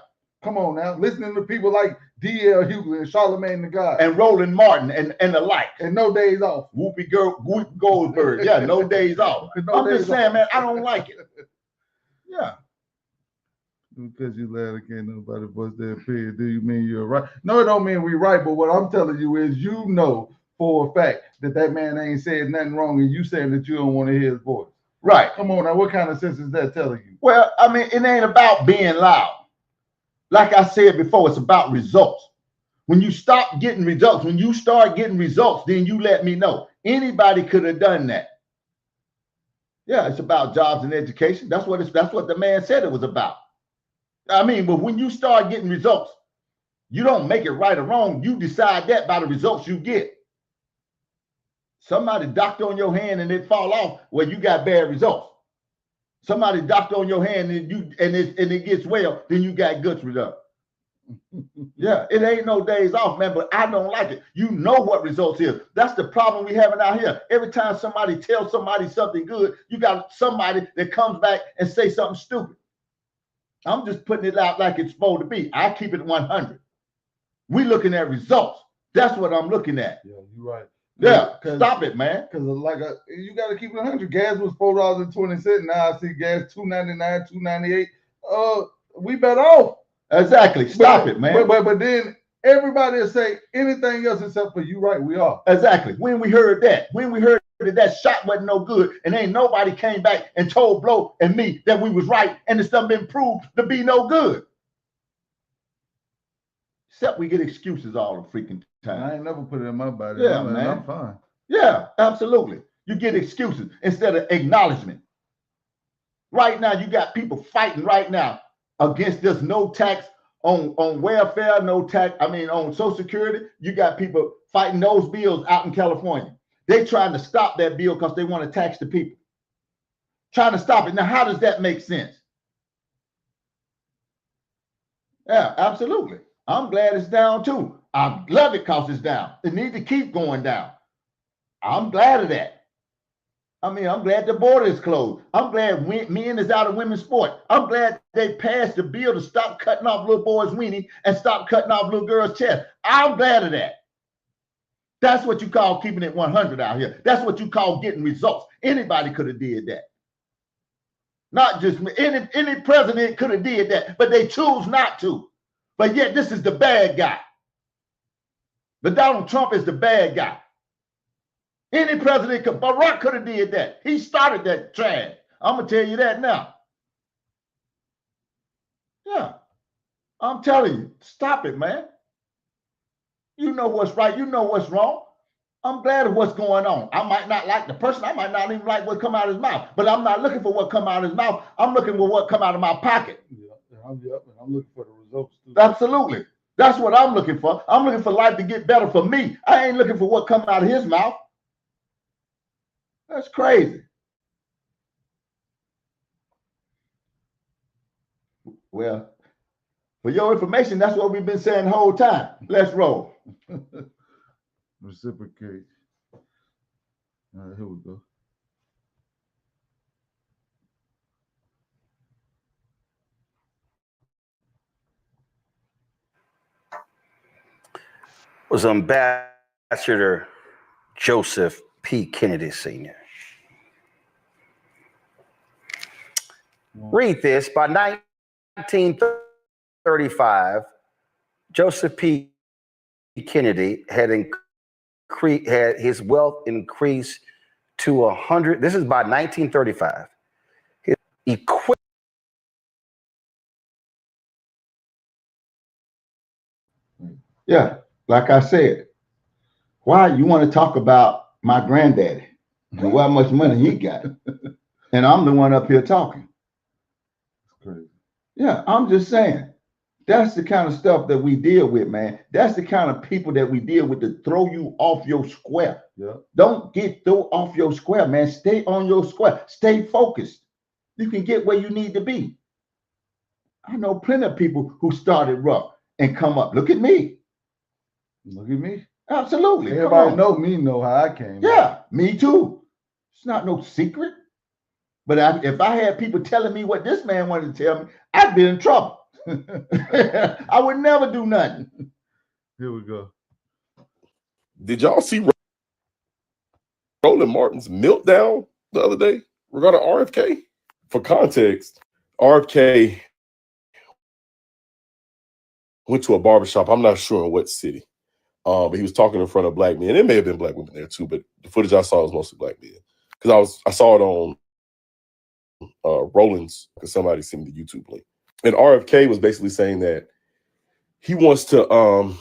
Come on now. Listening to people like D.L. Hughley and Charlamagne the God. And Roland Martin and the like. And no days off. Whoopi Goldberg. Yeah, no days off. I'm just saying, man, I don't like it. Yeah. Because you laugh, can't nobody bust their opinion. Do you mean you're right? No, it don't mean we right, but what I'm telling you is you know for a fact that man ain't said nothing wrong and you saying that you don't want to hear his voice. Right. Come on now, what kind of sense is that telling you? Well, I mean, it ain't about being loud. Like I said before, it's about results. When you stop getting results, when you start getting results, then you let me know. Anybody could have done that. Yeah, it's about jobs and education. That's what the man said it was about. I mean, but when you start getting results, you don't make it right or wrong. You decide that by the results you get. Somebody docked on your hand and it fall off, well, you got bad results. Somebody docked on your hand and it gets well, then you got good results. Yeah, it ain't no days off, man, but I don't like it. You know what results is. That's the problem we having out here. Every time somebody tells somebody something good, you got somebody that comes back and say something stupid. I'm just putting it out like it's supposed to be. I keep it 100. We looking at results. That's what I'm looking at. Yeah, you're right. Yeah, stop it, man. Because you got to keep it 100. Gas was $4.20. Now I see gas $2.99, $2.98. we better off. Exactly. Stop it, man. But then everybody will say anything else except for you right, we are. Exactly. When we heard that that shot wasn't no good, and ain't nobody came back and told Blow and me that we was right, and the stuff been proved to be no good. Except we get excuses all the freaking time. I ain't never put it in my body. Yeah, man. I'm fine. Yeah, absolutely. You get excuses instead of acknowledgement. Right now, you got people fighting right now against this no tax on welfare, no tax, on Social Security. You got people fighting those bills out in California. They trying to stop that bill because they want to tax the people. Trying to stop it. Now, how does that make sense? Yeah, absolutely. I'm glad it's down too. I love it because it's down. It needs to keep going down. I'm glad of that. I'm glad the border is closed. I'm glad men is out of women's sport. I'm glad they passed the bill to stop cutting off little boys' weenie and stop cutting off little girls' chest. I'm glad of that. That's what you call keeping it 100 out here. That's what you call getting results. Anybody could have did that. Not just me. Any president could have did that, but they choose not to. But yet this is the bad guy. But Donald Trump is the bad guy. Any president could, Barack could have did that. He started that trash. I'm going to tell you that now. Yeah. I'm telling you, stop it, man. You know what's right. You know what's wrong. I'm glad of what's going on. I might not like the person. I might not even like what come out of his mouth. But I'm not looking for what come out of his mouth. I'm looking for what come out of my pocket. I'm looking for the results too. Absolutely. That's what I'm looking for. I'm looking for life to get better for me. I ain't looking for what come out of his mouth. That's crazy. Well, for your information, that's what we've been saying the whole time. Let's roll. Reciprocate. All right, here we go. Was Ambassador Joseph P. Kennedy Sr. Read this. By 1935, Joseph P. Kennedy had his wealth increased to 100. This is by 1935. His Yeah, like I said, why you want to talk about my granddaddy and how much money he got, and I'm the one up here talking. Crazy. Yeah, I'm just saying. That's the kind of stuff that we deal with, man. That's the kind of people that we deal with to throw you off your square. Yeah. Don't get thrown off your square, man. Stay on your square. Stay focused. You can get where you need to be. I know plenty of people who started rough and come up. Look at me. Look at me. Absolutely. Everybody know me, know how I came. Yeah, me too. It's not no secret. But if I had people telling me what this man wanted to tell me, I'd be in trouble. I would never do nothing. Here we go. Did y'all see Roland Martin's meltdown the other day regarding RFK? For context, RFK went to a barbershop. I'm not sure in what city, but he was talking in front of black men. It may have been black women there too, but the footage I saw was mostly black men. Because I saw it on Roland's, because somebody sent me the YouTube link. And RFK was basically saying that he wants to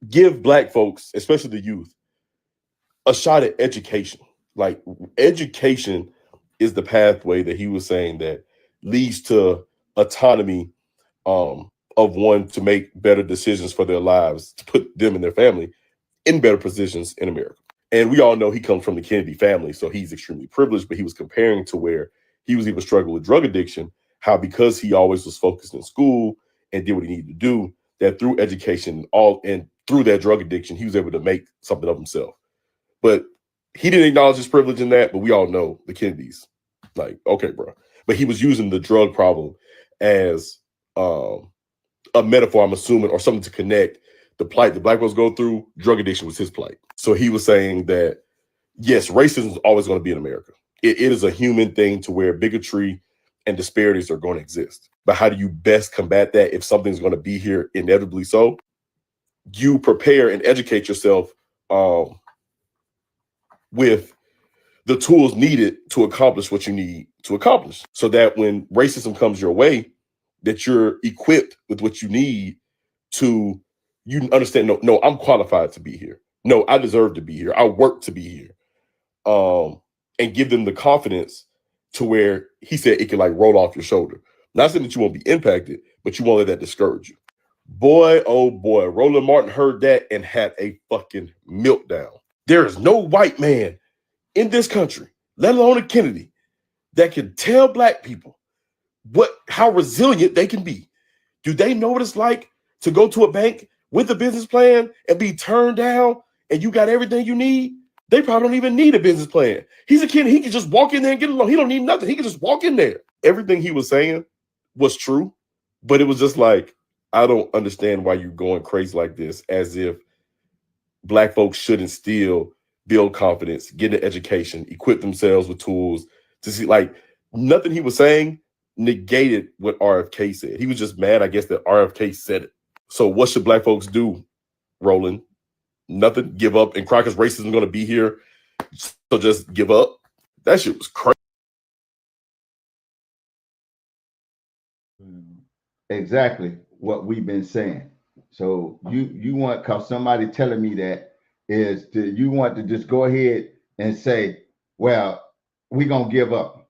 give black folks, especially the youth, a shot at education. Like, education is the pathway that he was saying that leads to autonomy of one to make better decisions for their lives, to put them and their family in better positions in America. And we all know he comes from the Kennedy family, so he's extremely privileged, but he was comparing to where he was even struggling with drug addiction, how because he always was focused in school and did what he needed to do, that through education and through that drug addiction, he was able to make something of himself. But he didn't acknowledge his privilege in that, but we all know the Kennedys. Like, okay, bro. But he was using the drug problem as a metaphor, I'm assuming, or something to connect the plight the black folks go through. Drug addiction was his plight. So he was saying that, yes, racism is always going to be in America. It is a human thing to where bigotry and disparities are going to exist. But how do you best combat that if something's going to be here inevitably so? You prepare and educate yourself with the tools needed to accomplish what you need to accomplish, so that when racism comes your way, that you're equipped with what you need to, you understand, no, I'm qualified to be here. No, I deserve to be here. I work to be here. And give them the confidence to where he said it can like roll off your shoulder. Not saying that you won't be impacted, but you won't let that discourage you. Boy, oh boy, Roland Martin heard that and had a fucking meltdown. There is no white man in this country, let alone a Kennedy, that can tell black people how resilient they can be. Do they know what it's like to go to a bank with a business plan and be turned down and you got everything you need? They probably don't even need a business plan. He's a kid. He can just walk in there and get a loan. He don't need nothing. He can just walk in there. Everything he was saying was true, but it was just like, I don't understand why you're going crazy like this, as if black folks shouldn't still build confidence, get an education, equip themselves with tools to see, like, nothing he was saying negated what RFK said. He was just mad, I guess, that RFK said it. So what should black folks do, Roland? Nothing. Give up and cry because racism is going to be here. So just give up. That shit was crazy. Exactly what we've been saying. So you want, cause somebody telling me that you want to just go ahead and say, well, we're gonna give up.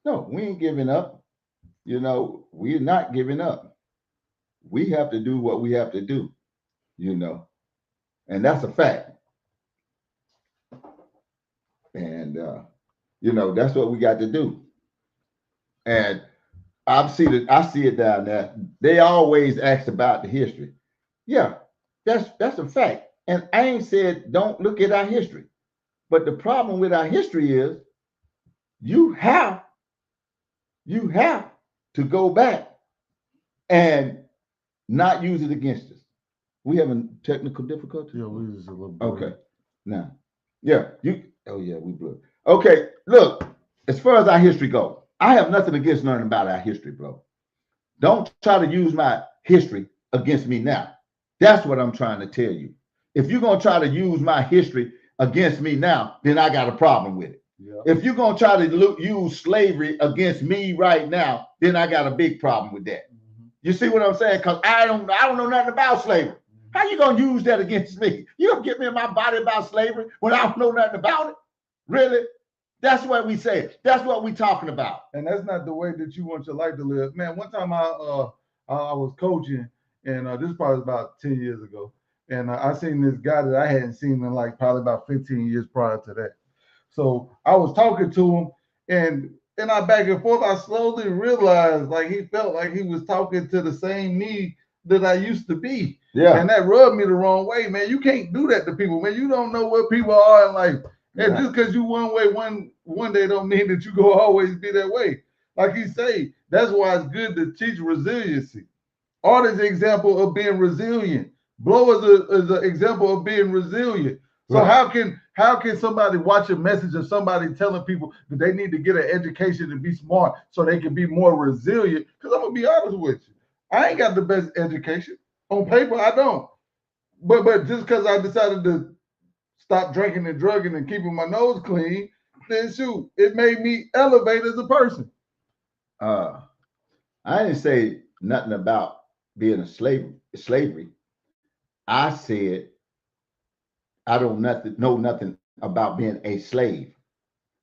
No, we ain't giving up. You know, we're not giving up. We have to do what we have to do, you know, and that's a fact. And you know, that's what we got to do. And I see it down there. They always ask about the history. Yeah, that's a fact. And I ain't said don't look at our history. But the problem with our history is you have to go back and not use it against us. We having technical difficulties? Yeah, we just a little bit. Okay. Now, yeah, we blew it. Okay, look, as far as our history goes, I have nothing against learning about our history, bro. Don't try to use my history against me now. That's what I'm trying to tell you. If you're going to try to use my history against me now, then I got a problem with it. Yeah. If you're going to try to use slavery against me right now, then I got a big problem with that. Mm-hmm. You see what I'm saying? Because I don't know nothing about slavery. Mm-hmm. How you going to use that against me? You going to get me in my body about slavery when I don't know nothing about it? Really? That's what we say. That's what we talking about. And that's not the way that you want your life to live. Man, one time I was coaching, and this is probably about 10 years ago. And I seen this guy that I hadn't seen in like probably about 15 years prior to that. So I was talking to him, and I back and forth, I slowly realized like he felt like he was talking to the same me that I used to be. Yeah. And that rubbed me the wrong way, man. You can't do that to people, man. You don't know what people are in life. And just because you one way one day don't mean that you go always be that way. Like he say, that's why it's good to teach resiliency. Art is an example of being resilient. Blow is an example of being resilient. So right. How can somebody watch a message of somebody telling people that they need to get an education and be smart so they can be more resilient? Because I'm gonna be honest with you, I ain't got the best education on paper. I don't. But just because I decided to stop drinking and drugging and keeping my nose clean, then shoot, it made me elevate as a person. I didn't say nothing about being a slavery. I said I don't know nothing about being a slave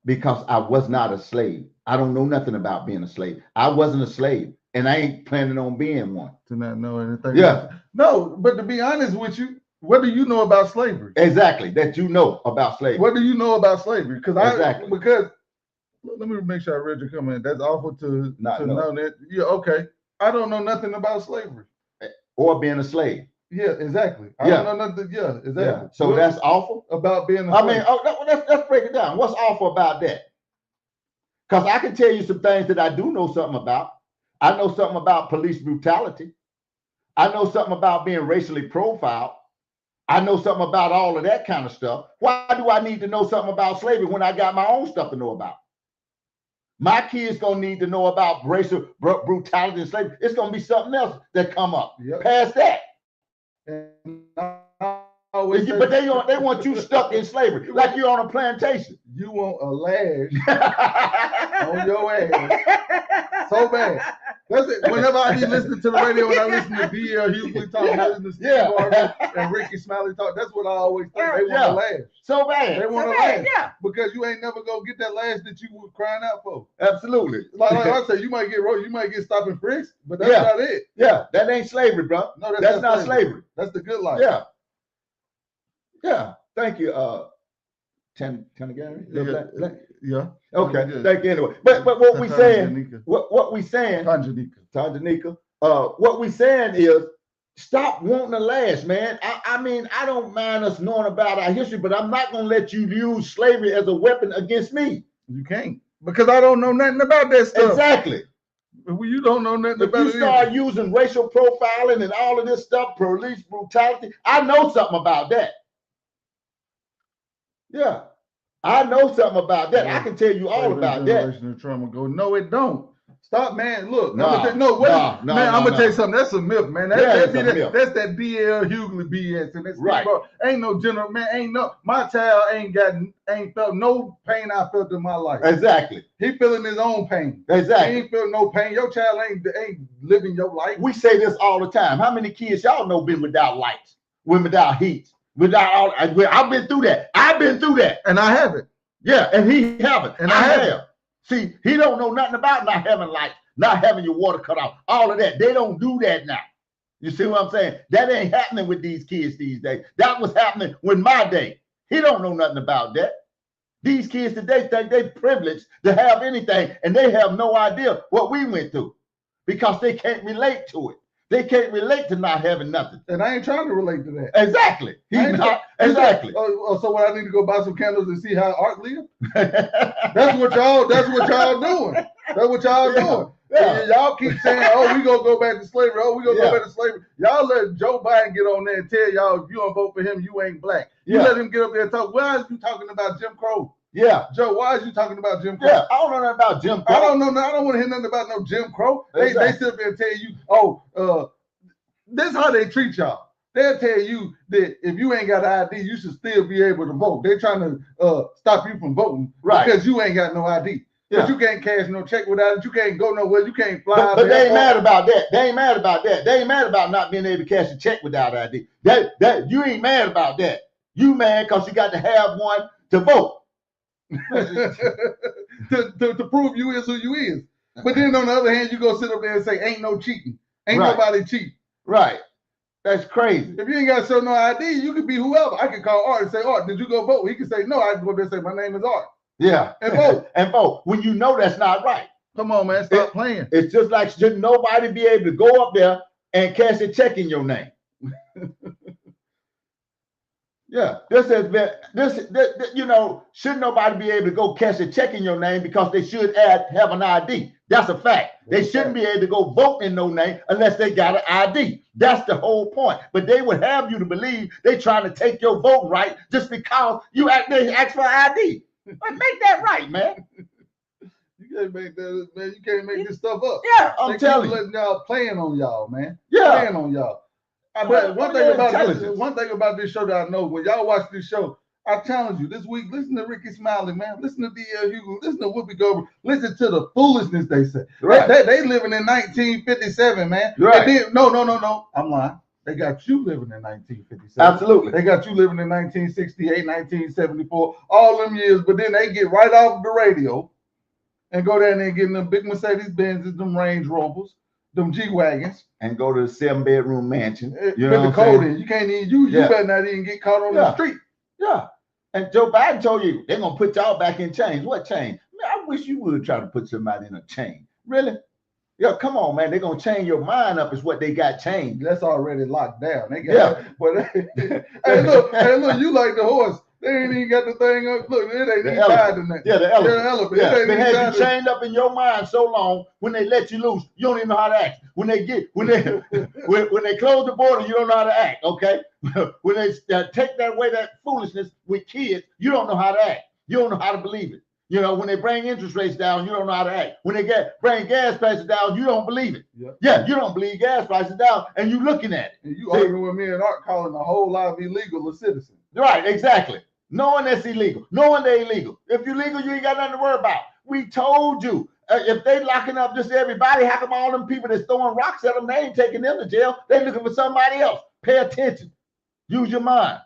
because I was not a slave. I don't know nothing about being a slave. I wasn't a slave, and I ain't planning on being one. To not know anything. Yeah. No, but to be honest with you, what do you know about slavery? Exactly, that you know about slavery. What do you know about slavery? Because let me make sure I read your comment. That's awful to know that. Yeah, okay. I don't know nothing about slavery. Or being a slave. Yeah, exactly. I don't know nothing. Yeah, exactly. Yeah. So that's awful about being a slave. Let's break it down. What's awful about that? Because I can tell you some things that I do know something about. I know something about police brutality. I know something about being racially profiled. I know something about all of that kind of stuff. Why do I need to know something about slavery when I got my own stuff to know about? My kids gonna need to know about racial brutality and slavery. It's gonna be something else that come up. Yep. Past that. And I always say, But they want you stuck in slavery, like you're on a plantation. you want a lash on your ass so bad. That's it. Whenever I be listening to the radio, when I listen to D.L. Hughley talk, I listen to Steve Harvey and Ricky Smiley talk, that's what I always think. They want a lash. So bad. They want so a bad. lash. Yeah. Because you ain't never gonna get that lash that you were crying out for. Absolutely. Like I say, you might get stopped and frisked, but that's not it. Yeah, that ain't slavery, bro. No, that's not slavery. That's the good life. Yeah. Yeah. Thank you, Gary. Yeah. Okay. Thank you anyway. But what we saying, what we saying, Tanjanika, what we saying is stop wanting to lash, man. I mean, I don't mind us knowing about our history, but I'm not gonna let you use slavery as a weapon against me. You can't, because I don't know nothing about that stuff. Exactly. You don't know nothing if about it. If you start using racial profiling and all of this stuff, police brutality, I know something about that. Yeah, I know something about that. I can tell you all about that. Trauma go, no, it don't. Stop, man. Look, man, I'm gonna tell you something. That's a myth, man. That's that D.L. Hughley BS, and that's right. Bro, ain't no general man. Ain't no. My child ain't felt no pain I felt in my life. Exactly. He feeling his own pain. Exactly. He ain't feeling no pain. Your child ain't living your life. We say this all the time. How many kids y'all know been without lights, been without heat? Without all, I've been through that. I've been through that, and I haven't. Yeah, and he haven't, and I have. See, he don't know nothing about not having lights, not having your water cut off. All of that, they don't do that now. You see what I'm saying? That ain't happening with these kids these days. That was happening with my day. He don't know nothing about that. These kids today think they privileged to have anything, and they have no idea what we went through because they can't relate to it. They can't relate to not having nothing. And I ain't trying to relate to that. Exactly. Exactly. So what, I need to go buy some candles and see how art live? That's what y'all doing. That's what y'all doing. Yeah. Y'all keep saying, oh, we gonna go back to slavery. Oh, we gonna go back to slavery. Y'all let Joe Biden get on there and tell y'all if you don't vote for him, you ain't black. You let him get up there and talk. Why is you talking about Jim Crow? Yeah. Joe, why is you talking about Jim Crow? Yeah, I don't know nothing about Jim Crow. I don't know. I don't want to hear nothing about no Jim Crow. They sit up there and tell you, oh, this is how they treat y'all. They'll tell you that if you ain't got an ID, you should still be able to vote. They're trying to stop you from voting because you ain't got no ID. Yeah. But you can't cash no check without it. You can't go nowhere. You can't fly. But they ain't mad about that. They ain't mad about that. They ain't mad about not being able to cash a check without ID. That you ain't mad about that. You mad because you got to have one to vote. to prove you is who you is. But then on the other hand, you go sit up there and say, ain't no cheating. Ain't nobody cheating. Right. That's crazy. If you ain't got to show no ID, you could be whoever. I could call Art and say, Art, did you go vote? He could say, no. I can go there and say, my name is Art. Yeah. And vote. And vote. When you know that's not right. Come on, man. Stop playing. It's just like should nobody be able to go up there and cash a check in your name. Yeah, should nobody be able to go cash a check in your name because they should have an ID. That's a fact. They shouldn't be able to go vote in no name unless they got an ID. That's the whole point. But they would have you to believe they trying to take your vote right just because they ask for ID. But make that right, man. You can't make that, man. You can't make this stuff up. Yeah, I'm telling you. Letting y'all playing on y'all, man. Yeah. Playing on y'all. But one thing about this show that I know, when y'all watch this show, I challenge you this week, listen to Ricky Smiley, man. Listen to D.L. Hughley. Listen to Whoopi Goldberg. Listen to the foolishness they say. Right. They living in 1957, man. Right. Then, no. I'm lying. They got you living in 1957. Absolutely. They got you living in 1968, 1974, all them years. But then they get right off the radio and go down there and get them big Mercedes Benzes, them Range Rovers, them G-Wagons. And go to the 7-bedroom mansion. You know, put the code in. You can't even use. You better not even get caught on the street. Yeah. And Joe Biden told you they're gonna put y'all back in chains. What chain? Man, I wish you would try to put somebody in a chain. Really? Yeah, come on, man. They're gonna chain your mind up is what they got chained. That's already locked down. They got but hey look, you like the horse. They ain't even got the thing up. Look, it ain't even tied to that. Yeah, the elephant. Yeah, they had you chained up in your mind so long. When they let you loose, you don't even know how to act. When they close the border, you don't know how to act. Okay, when they take that away, that foolishness with kids, you don't know how to act. You don't know how to believe it. You know, when they bring interest rates down, you don't know how to act. When they bring gas prices down, you don't believe it. Yep. Yeah, you don't believe gas prices down, and you looking at it. And you arguing with me and Art calling a whole lot of illegal a citizen. Right, exactly. Knowing that's illegal, knowing they're illegal. If you're legal, you ain't got nothing to worry about. We told you. If they locking up just everybody, how come all them people that's throwing rocks at them, they ain't taking them to jail? They looking for somebody else. Pay attention. Use your mind.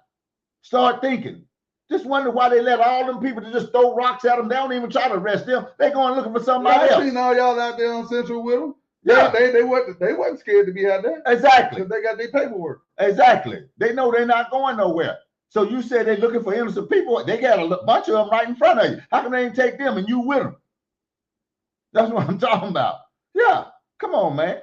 Start thinking. Just wonder why they let all them people to just throw rocks at them. They don't even try to arrest them. They going looking for somebody else. I seen all y'all out there on Central with them. Yeah. They wasn't scared to be out there. Exactly. Because they got their paperwork. Exactly. They know they're not going nowhere. So you said they're looking for innocent people. They got a bunch of them right in front of you. How come they ain't take them and you with them? That's what I'm talking about. Yeah. Come on, man.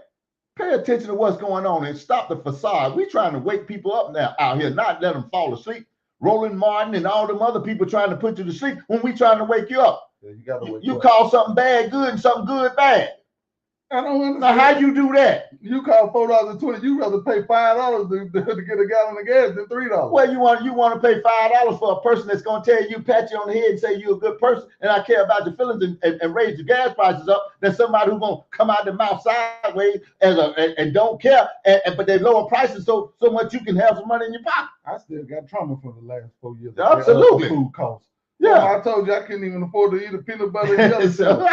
Pay attention to what's going on and stop the facade. We trying to wake people up now out here, not let them fall asleep. Roland Martin and all them other people trying to put you to sleep when we trying to wake you up. Yeah, you gotta wake you up. Call something bad good and something good bad. I don't understand. Now, how you do that? You call $4.20. You rather pay $5 to get a gallon of gas than $3. Well, you want to pay $5 for a person that's going to tell you, pat you on the head and say you're a good person and I care about your feelings and raise the gas prices up than somebody who's going to come out their mouth sideways and don't care, but they lower prices so much you can have some money in your pocket. I still got trauma from the last 4 years. Absolutely. Food costs. Yeah. I told you I couldn't even afford to eat a peanut butter and jelly.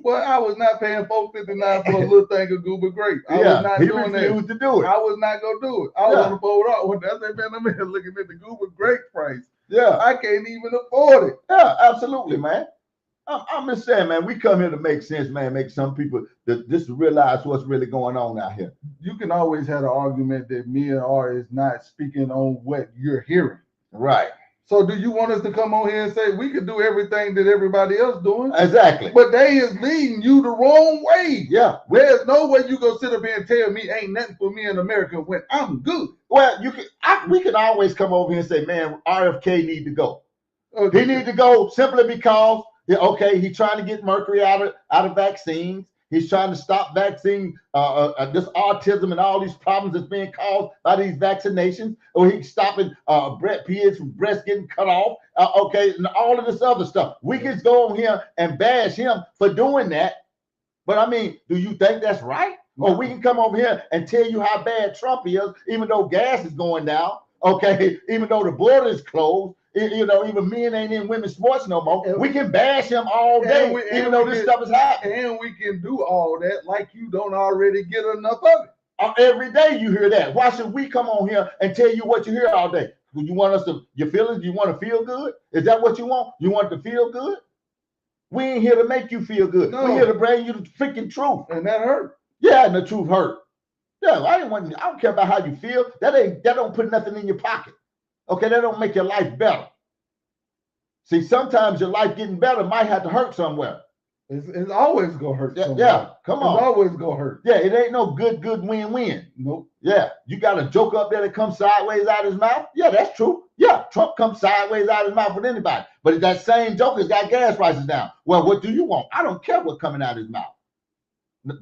Well, I was not paying $4.59 for a little thing of Goober grape. I was not doing that. To do it. I was not going to do it. I was on the phone with I said, man, I'm here looking at the Goober grape price. Yeah. I can't even afford it. Yeah, absolutely, man. I'm just saying, man, we come here to make sense, man, make some people just realize what's really going on out here. You can always have an argument that me and R is not speaking on what you're hearing. Right. So do you want us to come on here and say we can do everything that everybody else doing? Exactly. But they is leading you the wrong way. Yeah. There's no way you go sit up here and tell me ain't nothing for me in America when I'm good. Well, we can always come over here and say, man, RFK need to go. Okay. He need to go simply because, he's trying to get mercury out of vaccines. He's trying to stop vaccine, this autism and all these problems that's being caused by these vaccinations. Or he's stopping kids from breast getting cut off. And all of this other stuff. We can go on here and bash him for doing that. But I mean, do you think that's right? Or we can come over here and tell you how bad Trump is, even though gas is going down. Even though the border is closed. Even men ain't in women's sports no more. We can bash him all day, even though this stuff is happening. And we can do all that like you don't already get enough of it. Every day you hear that. Why should we come on here and tell you what you hear all day? You want us to, your feelings, you want to feel good? Is that what you want? You want to feel good? We ain't here to make you feel good. No. We're here to bring you the freaking truth. And that hurt. Yeah, and the truth hurt. Yeah, I don't care about how you feel. That don't put nothing in your pocket. Okay, that don't make your life better. See, sometimes your life getting better might have to hurt somewhere. It's always gonna hurt somewhere. Yeah, come on. It's always gonna hurt. Yeah, it ain't no good win-win. Nope. Yeah, you got a joke up there that comes sideways out of his mouth. Yeah, that's true. Yeah, Trump comes sideways out of his mouth with anybody. But that same joke has got gas prices down. Well, what do you want? I don't care what's coming out of his mouth.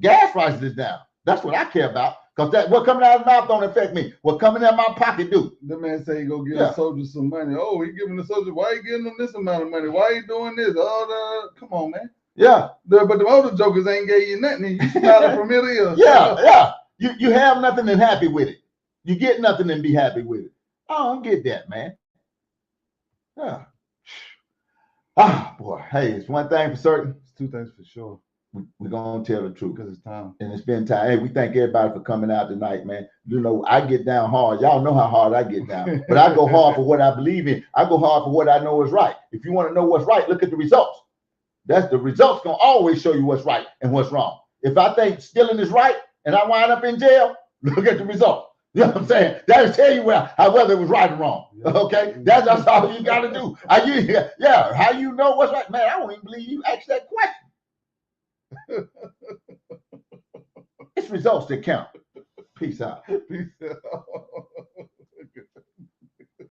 Gas prices is down. That's what I care about. Because what coming out of his mouth don't affect me. What coming out of my pocket do. The man say he go give a soldier some money. Oh, he giving the soldier, why he giving them this amount of money? Why he doing this? Come on, man. Yeah. But the older jokers ain't gave you nothing. You smiling from ear to ear. Yeah. You have nothing and happy with it. You get nothing and be happy with it. I don't get that, man. Yeah. Boy. Hey, it's one thing for certain. It's two things for sure. We're going to tell the truth. Because it's time. And it's been time. Hey, we thank everybody for coming out tonight, man. I get down hard. Y'all know how hard I get down. But I go hard for what I believe in. I go hard for what I know is right. If you want to know what's right, look at the results. That's the results going to always show you what's right and what's wrong. If I think stealing is right and I wind up in jail, look at the results. You know what I'm saying? That'll tell you whether it was right or wrong. Okay? That's all you got to do. How you know what's right? Man, I don't even believe you asked that question. It's results that count. Peace out. Peace out.